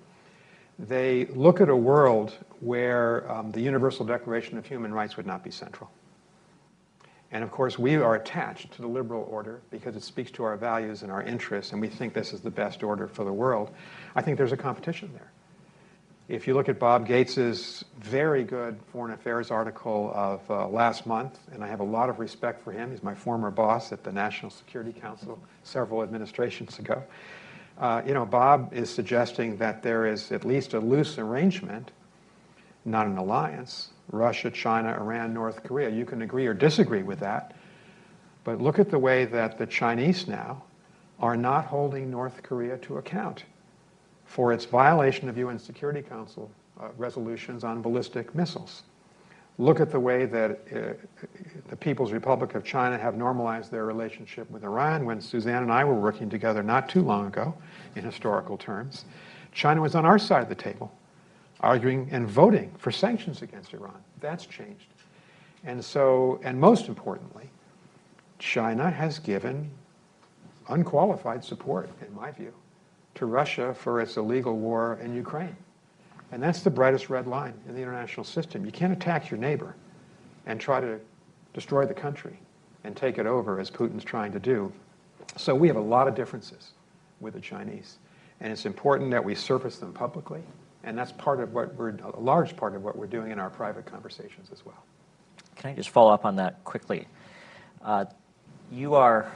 [SPEAKER 2] They look at a world where the Universal Declaration of Human Rights would not be central. And of course, we are attached to the liberal order because it speaks to our values and our interests, and we think this is the best order for the world. I think there's a competition there. If you look at Bob Gates's very good foreign affairs article of last month, and I have a lot of respect for him, he's my former boss at the National Security Council several administrations ago. Bob is suggesting that there is at least a loose arrangement, not an alliance, Russia, China, Iran, North Korea. You can agree or disagree with that, but look at the way that the Chinese now are not holding North Korea to account for its violation of UN Security Council resolutions on ballistic missiles. Look at the way that the People's Republic of China have normalized their relationship with Iran. When Suzanne and I were working together not too long ago, in historical terms, China was on our side of the table, arguing and voting for sanctions against Iran. That's changed. And most importantly, China has given unqualified support, in my view, to Russia for its illegal war in Ukraine. And that's the brightest red line in the international system. You can't attack your neighbor and try to destroy the country and take it over as Putin's trying to do. So we have a lot of differences with the Chinese. And it's important that we surface them publicly. And that's part of a large part of what we're doing in our private conversations as well.
[SPEAKER 3] Can I just follow up on that quickly? You are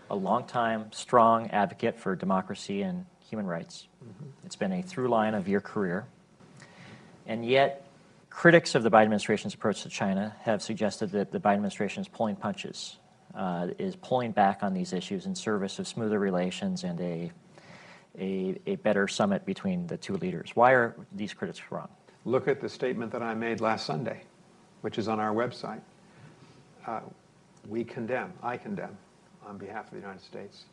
[SPEAKER 3] a longtime, strong advocate for democracy and human rights. Mm-hmm. It's been a through line of your career. And yet, critics of the Biden administration's approach to China have suggested that the Biden administration is pulling punches, is pulling back on these issues in service of smoother relations and a better summit between the two leaders. Why are these critics wrong?
[SPEAKER 2] Look at the statement that I made last Sunday, which is on our website. I condemn, on behalf of the United States,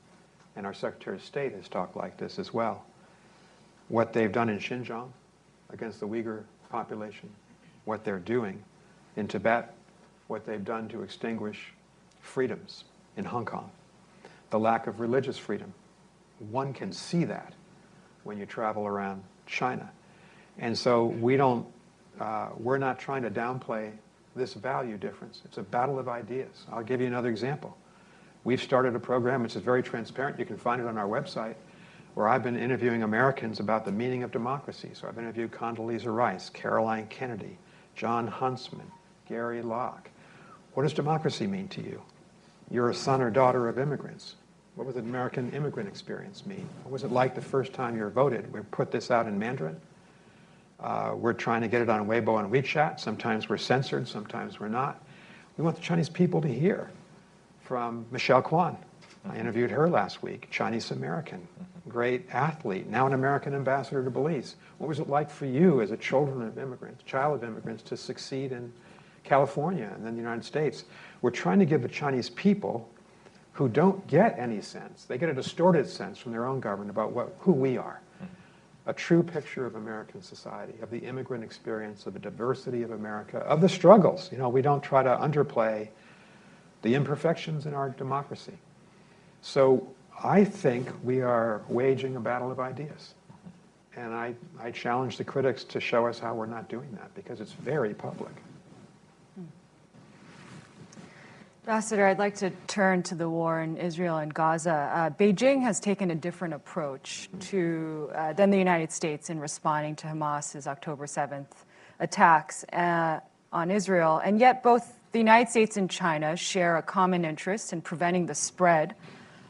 [SPEAKER 2] and our Secretary of State has talked like this as well, what they've done in Xinjiang against the Uyghur population, what they're doing in Tibet, what they've done to extinguish freedoms in Hong Kong, the lack of religious freedom. One can see that when you travel around China. And so we're not trying to downplay this value difference. It's a battle of ideas. I'll give you another example. We've started a program which is very transparent. You can find it on our website, where I've been interviewing Americans about the meaning of democracy. So I've interviewed Condoleezza Rice, Caroline Kennedy, John Huntsman, Gary Locke. What does democracy mean to you? You're a son or daughter of immigrants. What was the American immigrant experience mean? What was it like the first time you voted? We put this out in Mandarin. We're trying to get it on Weibo and WeChat. Sometimes we're censored, sometimes we're not. We want the Chinese people to hear from Michelle Kwan. I interviewed her last week, Chinese American, great athlete, now an American ambassador to Belize. What was it like for you as a child of immigrants to succeed in California and then the United States? We're trying to give the Chinese people who don't get any sense, they get a distorted sense from their own government about who we are, a true picture of American society, of the immigrant experience, of the diversity of America, of the struggles. We don't try to underplay the imperfections in our democracy. So I think we are waging a battle of ideas. And I challenge the critics to show us how we're not doing that, because it's very public.
[SPEAKER 4] Ambassador, I'd like to turn to the war in Israel and Gaza. Beijing has taken a different approach than the United States in responding to Hamas's October 7th attacks on Israel. And yet both the United States and China share a common interest in preventing the spread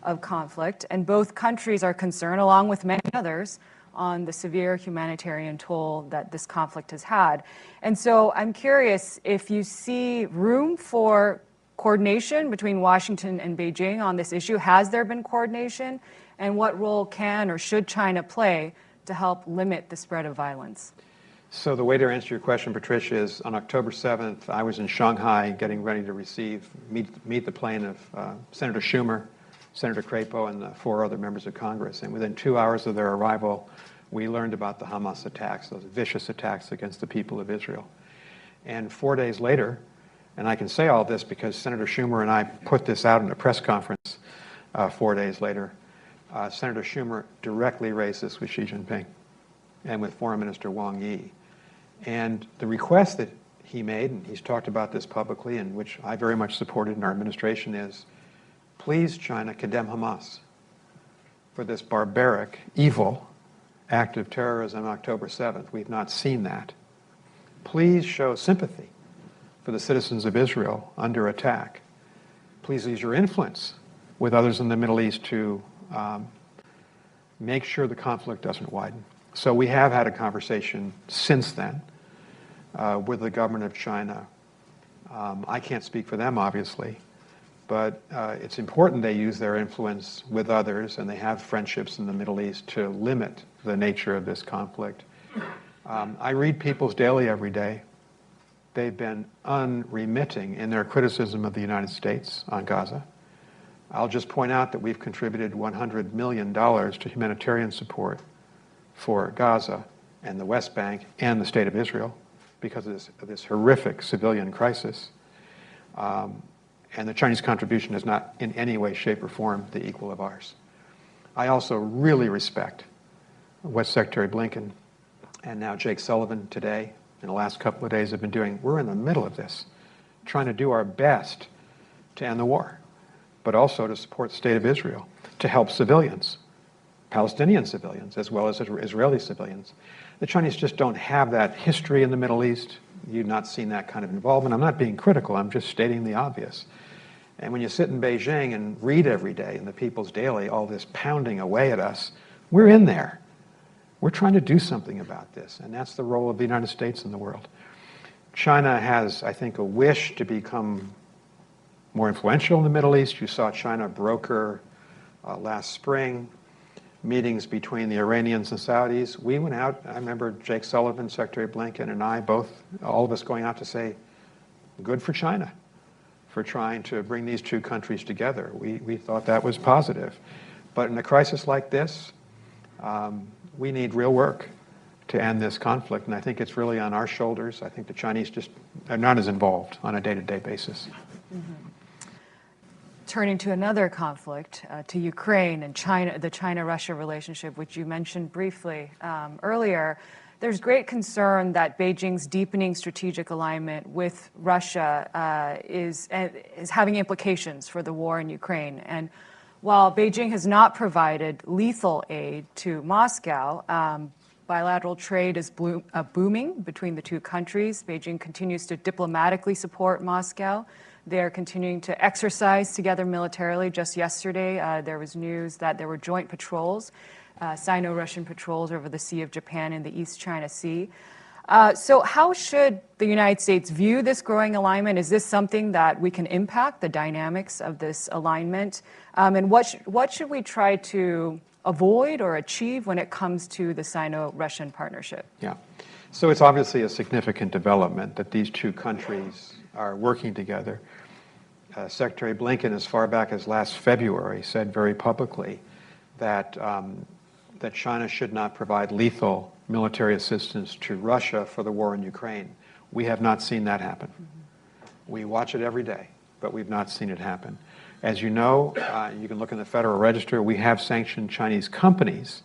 [SPEAKER 4] of conflict, and both countries are concerned, along with many others, on the severe humanitarian toll that this conflict has had. And so I'm curious if you see room for coordination between Washington and Beijing on this issue. Has there been coordination? And what role can or should China play to help limit the spread of violence?
[SPEAKER 2] So the way to answer your question, Patricia, is on October 7th, I was in Shanghai getting ready to meet the plane of Senator Schumer, Senator Crapo and the 4 other members of Congress. And within 2 hours of their arrival, we learned about the Hamas attacks, those vicious attacks against the people of Israel. And 4 days later, and I can say all this because Senator Schumer and I put this out in a press conference 4 days later, Senator Schumer directly raised this with Xi Jinping and with Foreign Minister Wang Yi. And the request that he made, and he's talked about this publicly, and which I very much supported in our administration, is please, China, condemn Hamas for this barbaric, evil act of terrorism on October 7th. We've not seen that. Please show sympathy for the citizens of Israel under attack. Please use your influence with others in the Middle East to make sure the conflict doesn't widen. So we have had a conversation since then with the government of China. I can't speak for them, obviously, but it's important they use their influence with others and they have friendships in the Middle East to limit the nature of this conflict. I read People's Daily every day. They've been unremitting in their criticism of the United States on Gaza. I'll just point out that we've contributed $100 million to humanitarian support for Gaza and the West Bank and the State of Israel because of this horrific civilian crisis. And the Chinese contribution is not in any way, shape, or form the equal of ours. I also really respect what Secretary Blinken and now Jake Sullivan today and the last couple of days have been doing. We're in the middle of this, trying to do our best to end the war, but also to support the State of Israel, to help civilians, Palestinian civilians, as well as Israeli civilians. The Chinese just don't have that history in the Middle East. You've not seen that kind of involvement. I'm not being critical. I'm just stating the obvious. And when you sit in Beijing and read every day in the People's Daily all this pounding away at us, we're in there. We're trying to do something about this, and that's the role of the United States in the world. China has, I think, a wish to become more influential in the Middle East. You saw China broker last spring meetings between the Iranians and Saudis. We went out, I remember Jake Sullivan, Secretary Blinken, and I, all of us going out to say, good for China for trying to bring these two countries together. We thought that was positive. But in a crisis like this, we need real work to end this conflict, and I think it's really on our shoulders. I think the Chinese just are not as involved on a day-to-day basis.
[SPEAKER 4] Mm-hmm. Turning to another conflict, to Ukraine and China, the China-Russia relationship, which you mentioned briefly earlier, there's great concern that Beijing's deepening strategic alignment with Russia is having implications for the war in Ukraine. And while Beijing has not provided lethal aid to Moscow, bilateral trade is booming between the two countries. Beijing continues to diplomatically support Moscow. They're continuing to exercise together militarily. Just yesterday, there was news that there were joint patrols, Sino-Russian patrols over the Sea of Japan and the East China Sea. So how should the United States view this growing alignment? Is this something that we can impact, the dynamics of this alignment? And what should we try to avoid or achieve when it comes to the Sino-Russian partnership?
[SPEAKER 2] Yeah. So it's obviously a significant development that these two countries are working together. Secretary Blinken, as far back as last February, said very publicly that that China should not provide lethal military assistance to Russia for the war in Ukraine. We have not seen that happen. Mm-hmm. We watch it every day, but we've not seen it happen. As you know, you can look in the Federal Register, we have sanctioned Chinese companies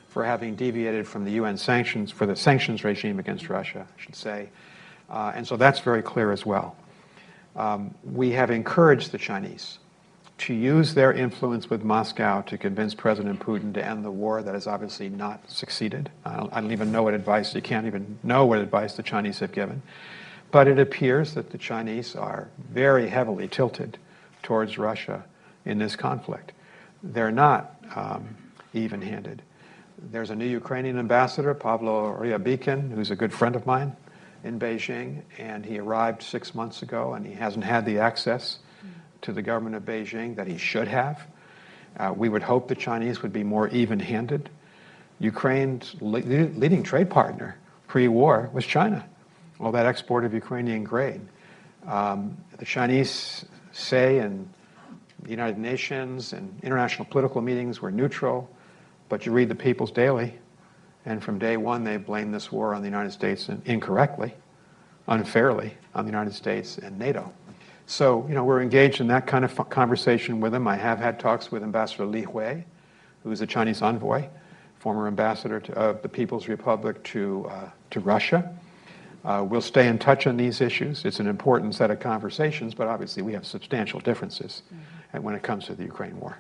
[SPEAKER 2] for having deviated from the UN sanctions, for the sanctions regime against Russia, I should say. And so that's very clear as well. We have encouraged the Chinese to use their influence with Moscow to convince President Putin to end the war that has obviously not succeeded. I don't even know what advice, you can't even know what advice the Chinese have given. But it appears that the Chinese are very heavily tilted towards Russia in this conflict. They're not even-handed. There's a new Ukrainian ambassador, Pavlo Ryabikhin, who's a good friend of mine in Beijing, and he arrived 6 months ago, and he hasn't had the access to the government of Beijing that he should have. We would hope the Chinese would be more even-handed. Ukraine's leading trade partner pre-war was China, all that export of Ukrainian grain. The Chinese say in the United Nations and international political meetings, we're neutral, but you read the People's Daily, and from day one they blame this war on the United States, and incorrectly, unfairly, on the United States and NATO. So, we're engaged in that kind of conversation with them. I have had talks with Ambassador Li Hui, who is a Chinese envoy, former ambassador of the People's Republic to Russia. We'll stay in touch on these issues. It's an important set of conversations, but obviously we have substantial differences when it comes to the Ukraine war.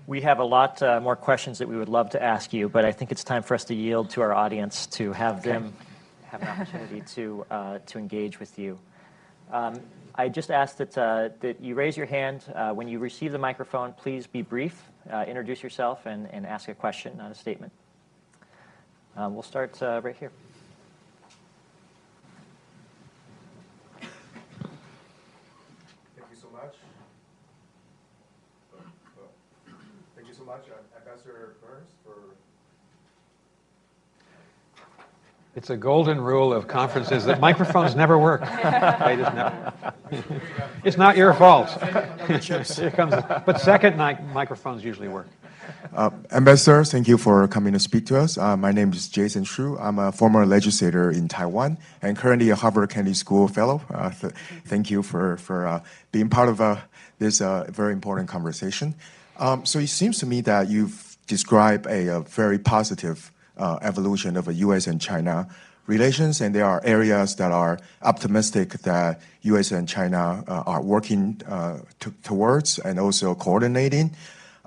[SPEAKER 3] We have a lot more questions that we would love to ask you, but I think it's time for us to yield to our audience to have them have an opportunity to engage with you. I just ask that you raise your hand. When you receive the microphone, please be brief, introduce yourself, and ask a question, not a statement. We'll start right here.
[SPEAKER 5] Thank you so much. Thank you so much, Ambassador Burns, for...
[SPEAKER 2] It's a golden rule of conferences that microphones never work. They just never. It's not your fault. Here comes, but second microphones usually work.
[SPEAKER 5] Ambassador, thank you for coming to speak to us. My name is Jason Shu. I'm a former legislator in Taiwan and currently a Harvard Kennedy School fellow. Thank you for being part of this very important conversation. So it seems to me that you've described a very positive evolution of U.S. and China relations, and there are areas that are optimistic that U.S. and China are working towards and also coordinating.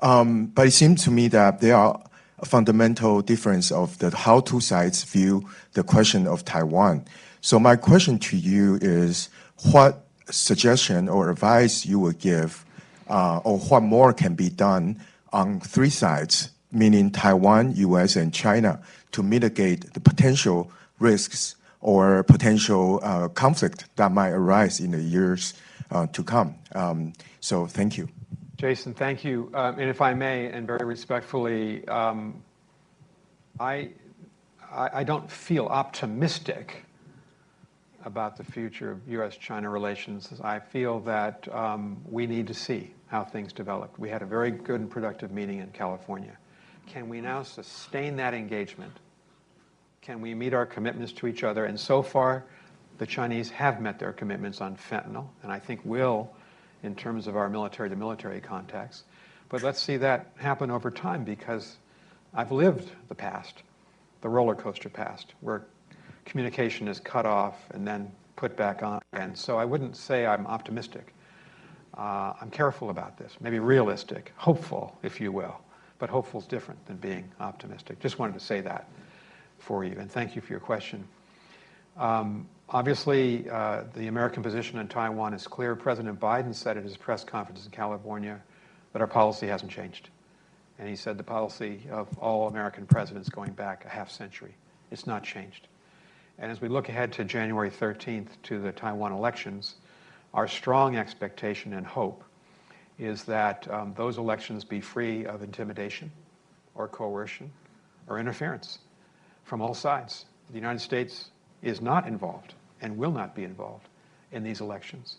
[SPEAKER 5] But it seems to me that there are a fundamental difference of how two sides view the question of Taiwan. So my question to you is, what suggestion or advice you would give, or what more can be done on three sides, meaning Taiwan, U.S., and China, to mitigate the potential risks or potential conflict that might arise in the years to come. So thank you.
[SPEAKER 2] Jason, thank you. And if I may, and very respectfully, I don't feel optimistic about the future of U.S.-China relations. I feel that we need to see how things develop. We had a very good and productive meeting in California. Can we now sustain that engagement? Can we meet our commitments to each other? And so far, the Chinese have met their commitments on fentanyl, and I think will in terms of our military-to-military contacts. But let's see that happen over time, because I've lived the past, the roller coaster past, where communication is cut off and then put back on again. So I wouldn't say I'm optimistic. I'm careful about this, maybe realistic, hopeful, if you will. But hopeful is different than being optimistic. Just wanted to say that for you, and thank you for your question. Obviously, the American position on Taiwan is clear. President Biden said at his press conference in California that our policy hasn't changed. And he said the policy of all American presidents going back a half century. It's not changed. And as we look ahead to January 13th, to the Taiwan elections, our strong expectation and hope is that those elections be free of intimidation or coercion or interference from all sides. The United States is not involved and will not be involved in these elections.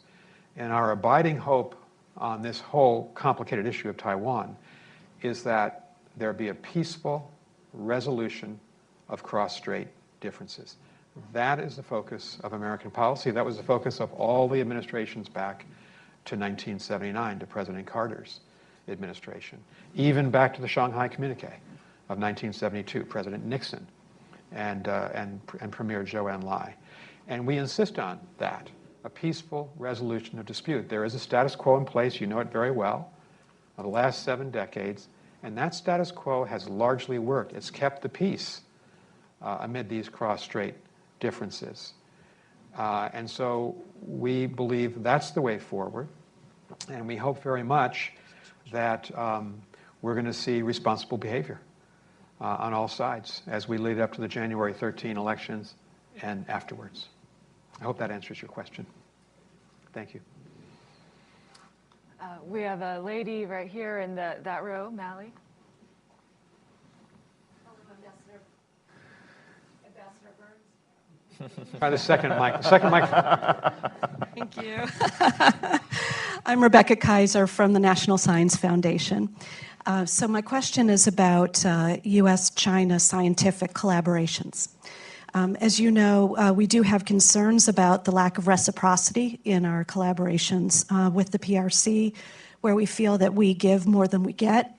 [SPEAKER 2] And our abiding hope on this whole complicated issue of Taiwan is that there be a peaceful resolution of cross-strait differences. That is the focus of American policy. That was the focus of all the administrations back to 1979, to President Carter's administration, even back to the Shanghai Communique of 1972, President Nixon and Premier Zhou Enlai. And we insist on that, a peaceful resolution of dispute. There is a status quo in place, you know it very well, of the last 7 decades, and that status quo has largely worked. It's kept the peace amid these cross-strait differences. And so we believe that's the way forward, and we hope very much that we're going to see responsible behavior on all sides as we lead up to the January 13 elections and afterwards. I hope that answers your question. Thank you.
[SPEAKER 4] We have a lady right here in that row, Mally.
[SPEAKER 2] Try the second mic. Second microphone.
[SPEAKER 6] Thank you. I'm Rebecca Kaiser from the National Science Foundation. So my question is about US-China scientific collaborations. As you know, we do have concerns about the lack of reciprocity in our collaborations with the PRC, where we feel that we give more than we get,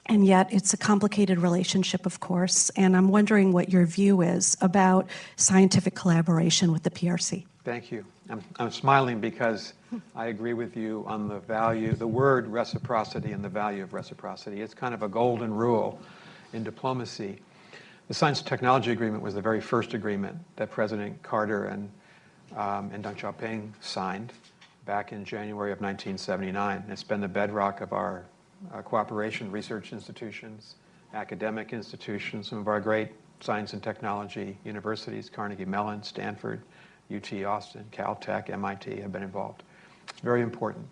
[SPEAKER 6] and yet it's a complicated relationship, of course, and I'm wondering what your view is about scientific collaboration with the PRC.
[SPEAKER 2] Thank you. I'm smiling because I agree with you on the value, the word reciprocity and the value of reciprocity. It's kind of a golden rule in diplomacy. The Science and Technology Agreement was the very first agreement that President Carter and Deng Xiaoping signed back in January of 1979. It's been the bedrock of our cooperation, research institutions, academic institutions, some of our great science and technology universities, Carnegie Mellon, Stanford, UT Austin, Caltech, MIT have been involved. It's very important.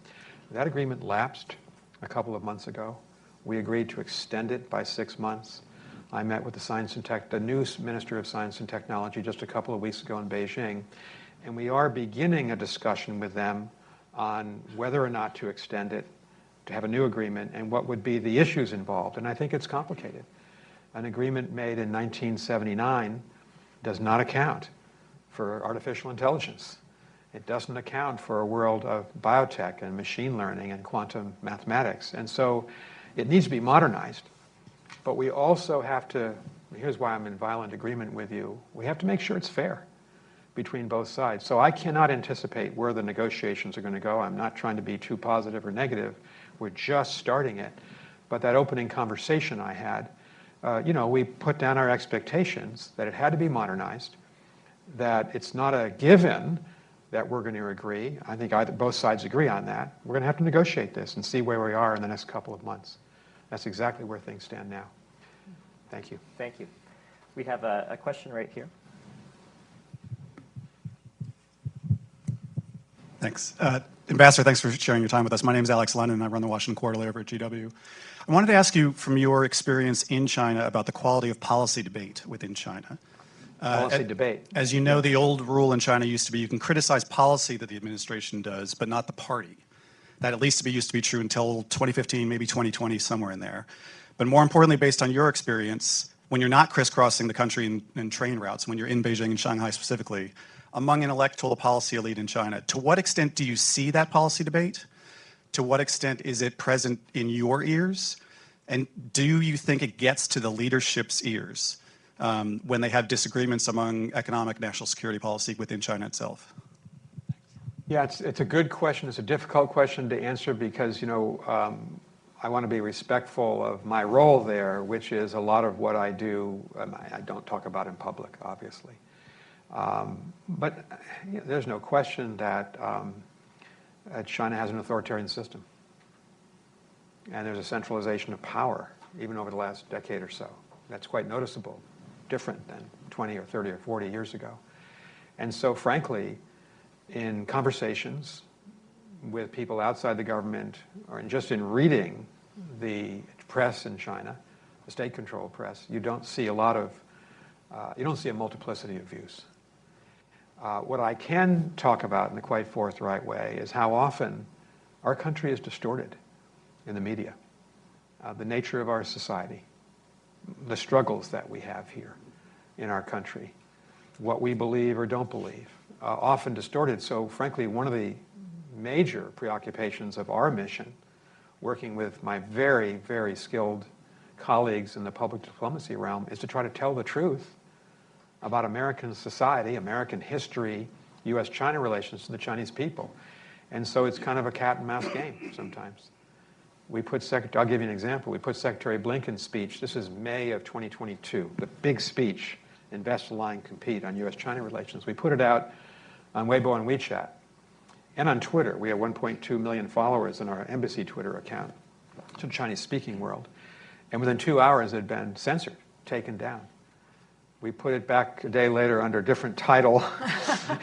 [SPEAKER 2] That agreement lapsed a couple of months ago. We agreed to extend it by 6 months. I met with the new Minister of Science and Technology just a couple of weeks ago in Beijing, and we are beginning a discussion with them on whether or not to extend it, to have a new agreement, and what would be the issues involved. And I think it's complicated. An agreement made in 1979 does not account for artificial intelligence. It doesn't account for a world of biotech and machine learning and quantum mathematics. And so it needs to be modernized. But we also have to, here's why I'm in violent agreement with you, we have to make sure it's fair between both sides. So I cannot anticipate where the negotiations are going to go. I'm not trying to be too positive or negative. We're just starting it. But that opening conversation I had, we put down our expectations that it had to be modernized, that it's not a given that we're going to agree. I think both sides agree on that. We're going to have to negotiate this and see where we are in the next couple of months. That's exactly where things stand now. Thank you.
[SPEAKER 3] Thank you. We have a question right here.
[SPEAKER 7] Thanks. Ambassador, thanks for sharing your time with us. My name is Alex Lennon, and I run the Washington Quarterly over at GW. I wanted to ask you, from your experience in China, about the quality of policy debate within China.
[SPEAKER 2] Policy debate.
[SPEAKER 7] As you know, the old rule in China used to be you can criticize policy that the administration does, but not the party. That at least used to be true until 2015, maybe 2020, somewhere in there. But more importantly, based on your experience, when you're not crisscrossing the country in train routes, when you're in Beijing and Shanghai specifically, among intellectual policy elite in China, to what extent do you see that policy debate? To what extent is it present in your ears? And do you think it gets to the leadership's ears when they have disagreements among economic national security policy within China itself?
[SPEAKER 2] Yeah, it's a good question. It's a difficult question to answer because, I want to be respectful of my role there, which is a lot of what I do, I don't talk about in public, obviously. But there's no question that China has an authoritarian system. And there's a centralization of power, even over the last decade or so. That's quite noticeable, different than 20 or 30 or 40 years ago. And so, frankly, in conversations with people outside the government, or just in reading the press in China, the state-controlled press, you don't see a multiplicity of views. What I can talk about in a quite forthright way is how often our country is distorted in the media, the nature of our society, the struggles that we have here in our country, what we believe or don't believe, often distorted. So frankly, one of the major preoccupations of our mission, working with my very, very skilled colleagues in the public diplomacy realm, is to try to tell the truth about American society, American history, US-China relations to the Chinese people. And so it's kind of a cat and mouse game sometimes. I'll give you an example. We put Secretary Blinken's speech, this is May of 2022, the big speech, Invest, Align, Compete on US-China relations. We put it out on Weibo and WeChat and on Twitter. We have 1.2 million followers in our embassy Twitter account to the Chinese-speaking world. And within 2 hours, it had been censored, taken down. We put it back a day later under a different title,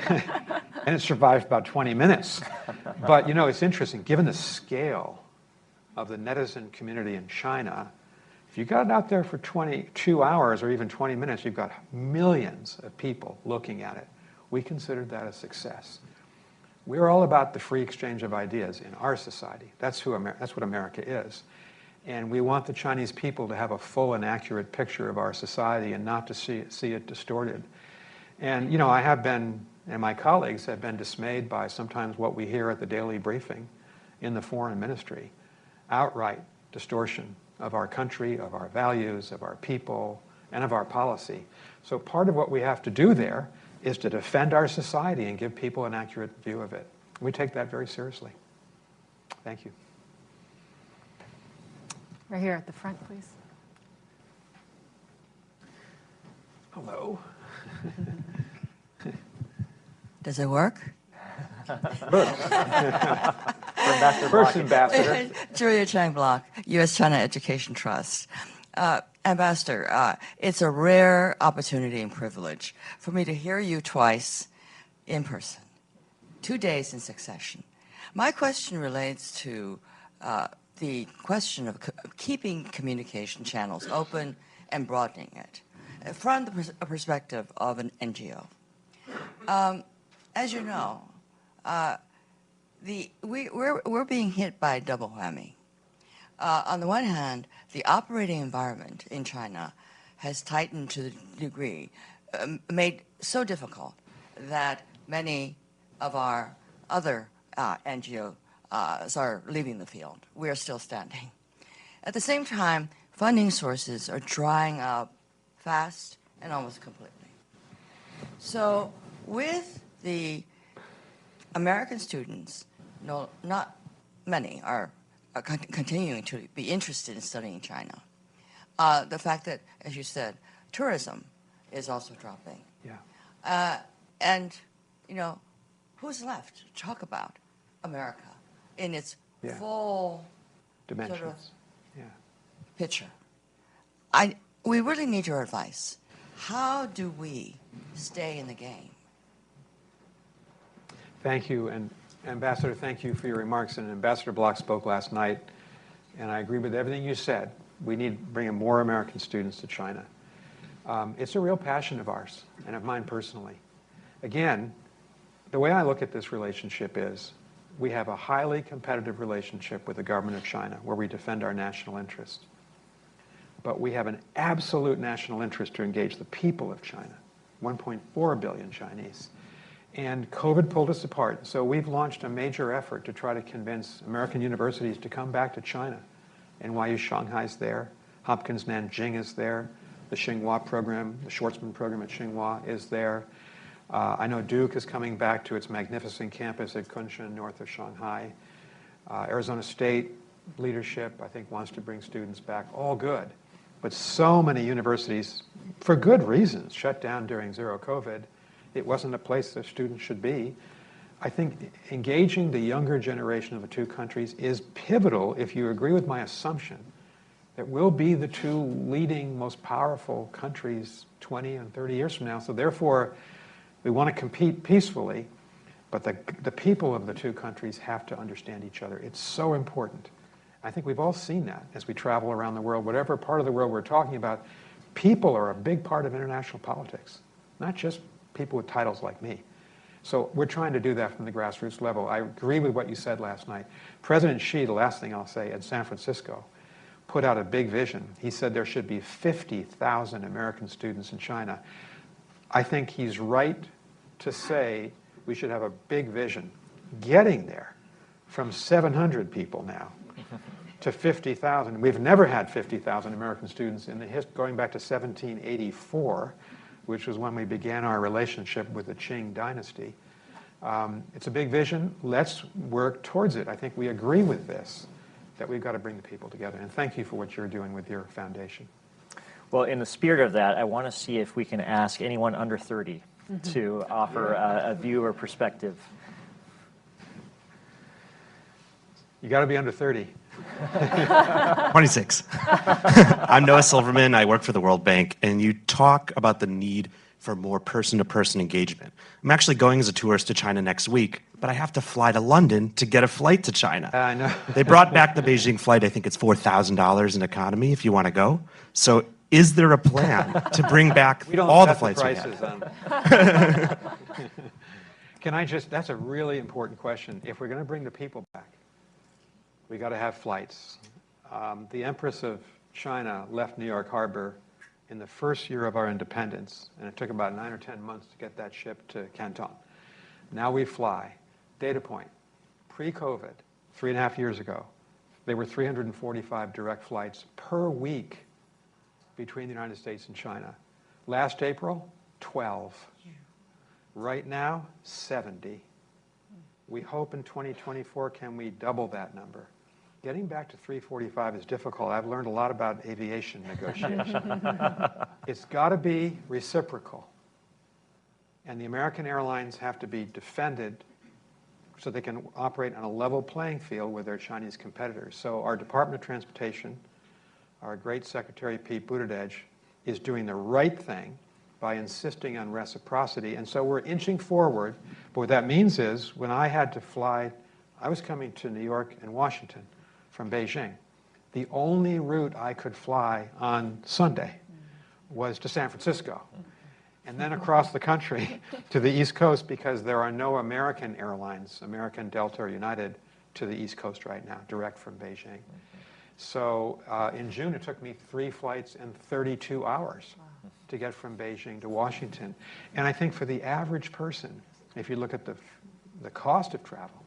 [SPEAKER 2] and it survived about 20 minutes. But, it's interesting. Given the scale of the netizen community in China, if you got it out there for 22 hours or even 20 minutes, you've got millions of people looking at it. We considered that a success. We're all about the free exchange of ideas in our society. That's what America is. And we want the Chinese people to have a full and accurate picture of our society and not to see it distorted. And, you know, I have been, and my colleagues have been dismayed by sometimes what we hear at the daily briefing in the foreign ministry. Outright distortion of our country, of our values, of our people, and of our policy. So part of what we have to do there is to defend our society and give people an accurate view of it. We take that very seriously. Thank you.
[SPEAKER 4] Right here at the front, please.
[SPEAKER 2] Hello.
[SPEAKER 8] Does it work?
[SPEAKER 2] First ambassador.
[SPEAKER 8] Julia Chang Block, US-China Education Trust. Ambassador, it's a rare opportunity and privilege for me to hear you twice in person, 2 days in succession. My question relates to the question of keeping communication channels open and broadening it from the perspective of an NGO. As you know, we're being hit by a double whammy. On the one hand, the operating environment in China has tightened to the degree, made so difficult that many of our other NGOs are leaving the field. We are still standing. At the same time, funding sources are drying up fast and almost completely. So with the American students, no, not many are continuing to be interested in studying China. The fact that, as you said, tourism is also dropping.
[SPEAKER 2] Yeah.
[SPEAKER 8] And, you know, who's left to talk about America in its full
[SPEAKER 2] dimensions?
[SPEAKER 8] Sort of
[SPEAKER 2] yeah.
[SPEAKER 8] picture? We really need your advice. How do we stay in the game?
[SPEAKER 2] Thank you, and Ambassador, thank you for your remarks. And Ambassador Block spoke last night, and I agree with everything you said. We need to bring in more American students to China. It's a real passion of ours, and of mine personally. Again, the way I look at this relationship is we have a highly competitive relationship with the government of China where we defend our national interest. But we have an absolute national interest to engage the people of China, 1.4 billion Chinese. And COVID pulled us apart. So we've launched a major effort to try to convince American universities to come back to China. NYU Shanghai's there. Hopkins Nanjing is there. The Tsinghua program, the Schwarzman program at Tsinghua is there. I know Duke is coming back to its magnificent campus at Kunshan, north of Shanghai. Arizona State leadership, I think, wants to bring students back. All good. But so many universities, for good reasons, shut down during zero COVID. It wasn't a place that students should be. I think engaging the younger generation of the two countries is pivotal if you agree with my assumption that we'll be the two leading, most powerful countries 20 and 30 years from now. So therefore, we want to compete peacefully, but the people of the two countries have to understand each other. It's so important. I think we've all seen that as we travel around the world. Whatever part of the world we're talking about, people are a big part of international politics, not just people with titles like me. So we're trying to do that from the grassroots level. I agree with what you said last night. President Xi, the last thing I'll say, at San Francisco, put out a big vision. He said there should be 50,000 American students in China. I think he's right to say we should have a big vision. Getting there from 700 people now to 50,000. We've never had 50,000 American students in the going back to 1784, which was when we began our relationship with the Qing dynasty. It's a big vision. Let's work towards it. I think we agree with this, that we've got to bring the people together. And thank you for what you're doing with your foundation.
[SPEAKER 3] Well, in the spirit of that, I want to see if we can ask anyone under 30 to offer a view or perspective.
[SPEAKER 2] You got to be under 30.
[SPEAKER 9] 26. I'm Noah Silverman. I work for the World Bank, and you talk about the need for more person-to-person engagement. I'm actually going as a tourist to China next week, but I have to fly to London to get a flight to China.
[SPEAKER 2] I know.
[SPEAKER 9] They brought back the Beijing flight. I think it's $4,000 in economy if you want to go. So is there a plan to bring back all the flights we had?
[SPEAKER 2] That's a really important question. If we're going to bring the people back, we got to have flights. The Empress of China left New York Harbor in the first year of our independence, and it took about 9 or 10 months to get that ship to Canton. Now we fly. Data point, pre-COVID, 3.5 years ago, there were 345 direct flights per week between the United States and China. Last April, 12. Right now, 70. We hope in 2024, can we double that number? Getting back to 345 is difficult. I've learned a lot about aviation negotiation. It's got to be reciprocal. And the American airlines have to be defended so they can operate on a level playing field with their Chinese competitors. So our Department of Transportation, our great Secretary Pete Buttigieg, is doing the right thing by insisting on reciprocity. And so we're inching forward. But what that means is when I had to fly, I was coming to New York and Washington from Beijing. The only route I could fly on Sunday was to San Francisco, and then across the country to the East Coast, because there are no American airlines, American, Delta, or United, to the East Coast right now, direct from Beijing. So in June, it took me 3 flights and 32 hours to get from Beijing to Washington. And I think for the average person, if you look at the cost of travel,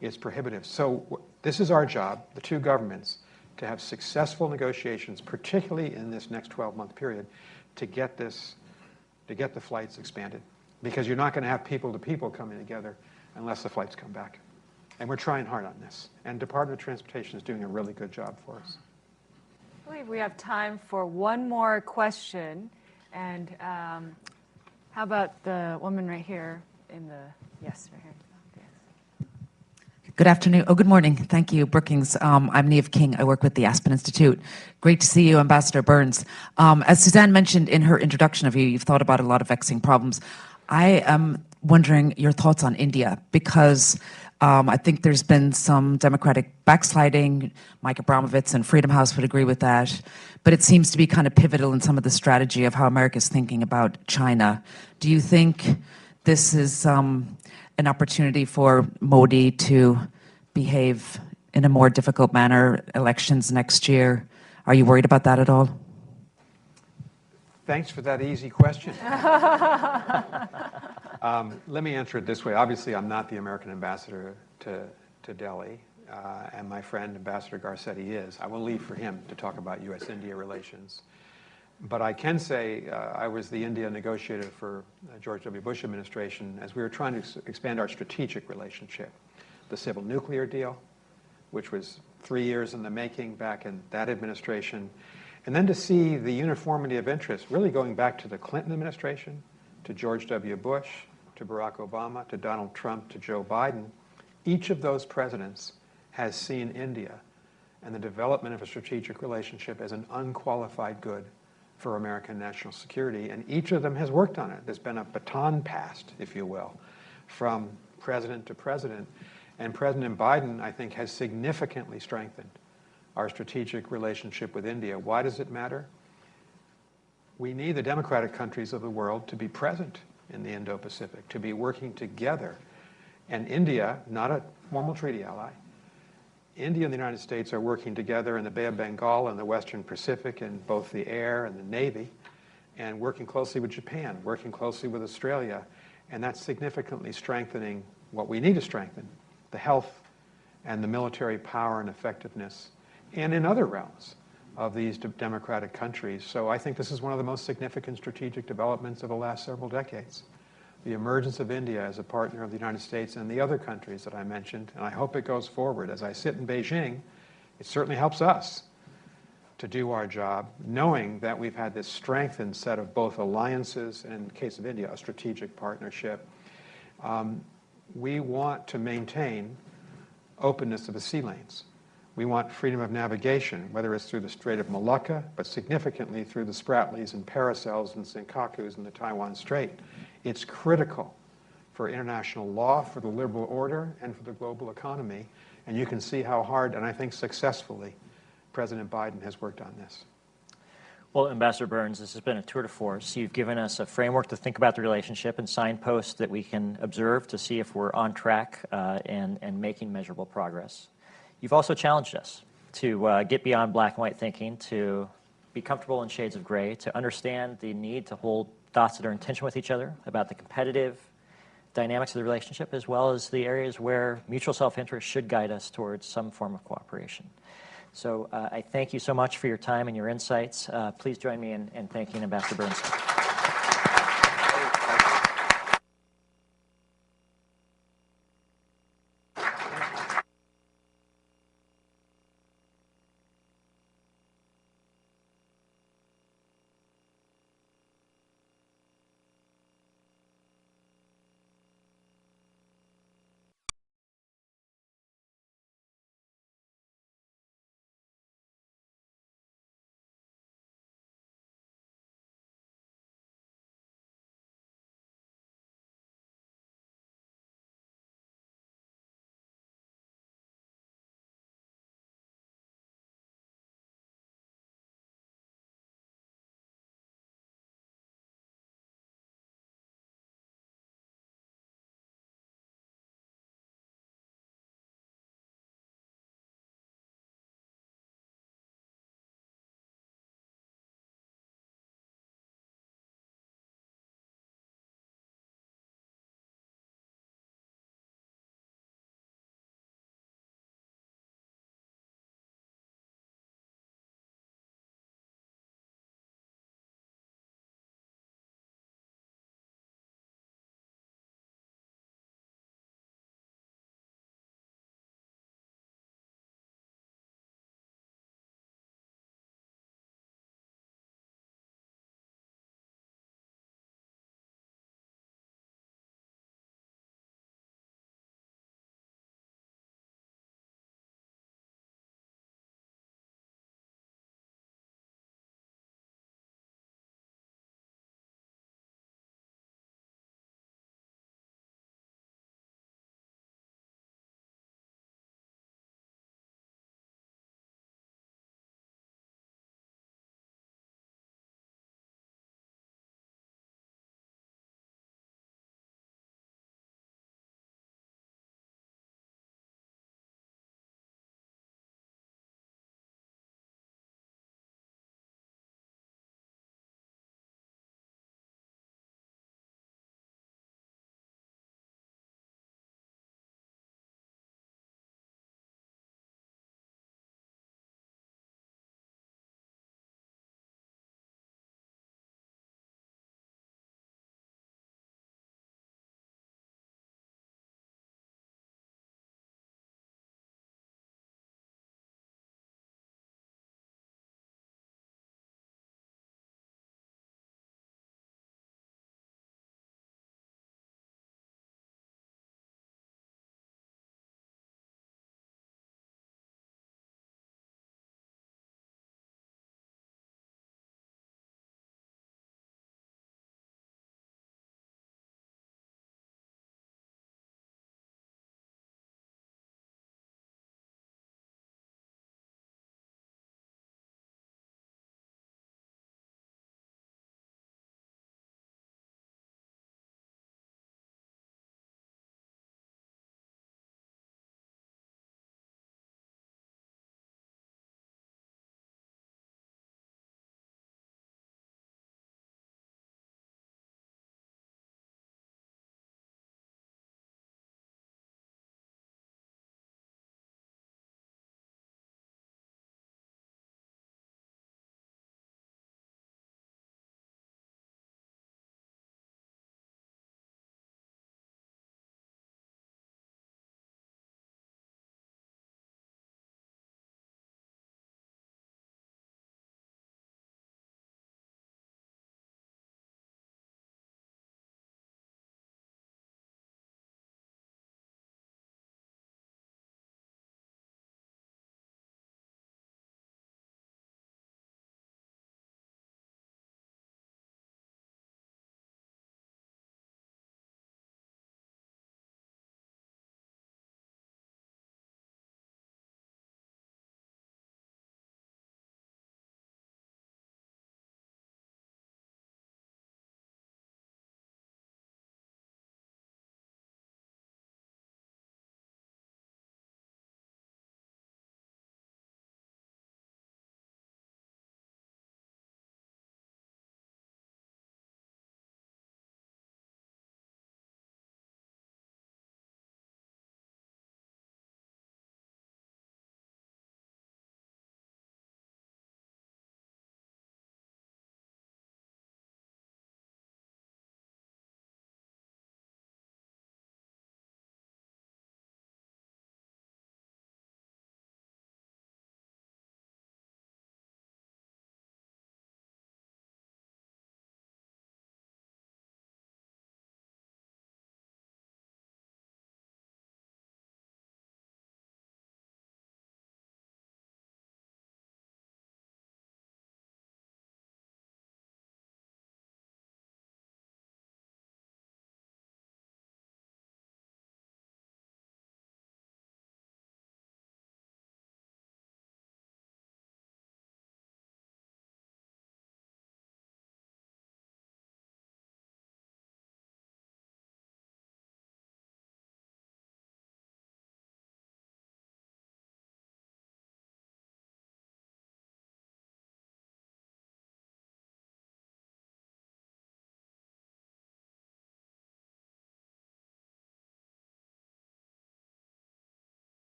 [SPEAKER 2] it's prohibitive. So this is our job, the two governments, to have successful negotiations, particularly in this next 12-month period, to get the flights expanded. Because you're not going to have people-to-people coming together unless the flights come back. And we're trying hard on this. And Department of Transportation is doing a really good job for us.
[SPEAKER 4] I believe we have time for one more question. And how about the woman right here in the, yes, right here.
[SPEAKER 10] Good afternoon. Oh, good morning. Thank you, Brookings. I'm Neve King. I work with the Aspen Institute. Great to see you, Ambassador Burns. As Suzanne mentioned in her introduction of you, you've thought about a lot of vexing problems. I am wondering your thoughts on India, because I think there's been some democratic backsliding. Mike Abramovitz and Freedom House would agree with that. But it seems to be kind of pivotal in some of the strategy of how America's thinking about China. Do you think this is an opportunity for Modi to behave in a more difficult manner, elections next year? Are you worried about that at all?
[SPEAKER 2] Thanks for that easy question. Let me answer it this way. Obviously, I'm not the American ambassador to Delhi, and my friend Ambassador Garcetti is. I will leave for him to talk about U.S.-India relations. But I can say I was the India negotiator for George W. Bush administration as we were trying to expand our strategic relationship. The civil nuclear deal, which was 3 years in the making back in that administration, and then to see the uniformity of interest really going back to the Clinton administration, to George W. Bush, to Barack Obama, to Donald Trump, to Joe Biden. Each of those presidents has seen India and the development of a strategic relationship as an unqualified good for American national security, and each of them has worked on it. There's been a baton passed, if you will, from president to president, and President Biden, I think, has significantly strengthened our strategic relationship with India. Why does it matter? We need the democratic countries of the world to be present in the Indo-Pacific, to be working together, and India, not a formal treaty ally, India and the United States are working together in the Bay of Bengal and the Western Pacific in both the air and the Navy, and working closely with Japan, working closely with Australia, and that's significantly strengthening what we need to strengthen, the health and the military power and effectiveness, and in other realms of these democratic countries. So I think this is one of the most significant strategic developments of the last several decades. The emergence of India as a partner of the United States and the other countries that I mentioned, and I hope it goes forward. As I sit in Beijing, it certainly helps us to do our job, knowing that we've had this strengthened set of both alliances, and in the case of India, a strategic partnership. We want to maintain openness of the sea lanes. We want freedom of navigation, whether it's through the Strait of Malacca, but significantly through the Spratlys and Paracels and Senkakus and the Taiwan Strait. It's critical for international law, for the liberal order, and for the global economy. And you can see how hard, and I think successfully, President Biden has worked on this.
[SPEAKER 3] Well, Ambassador Burns, this has been a tour de force. You've given us a framework to think about the relationship and signposts that we can observe to see if we're on track and making measurable progress. You've also challenged us to get beyond black and white thinking, to be comfortable in shades of gray, to understand the need to hold thoughts that are in tension with each other about the competitive dynamics of the relationship, as well as the areas where mutual self-interest should guide us towards some form of cooperation. So I thank you so much for your time and your insights. Please join me in thanking Ambassador Burns.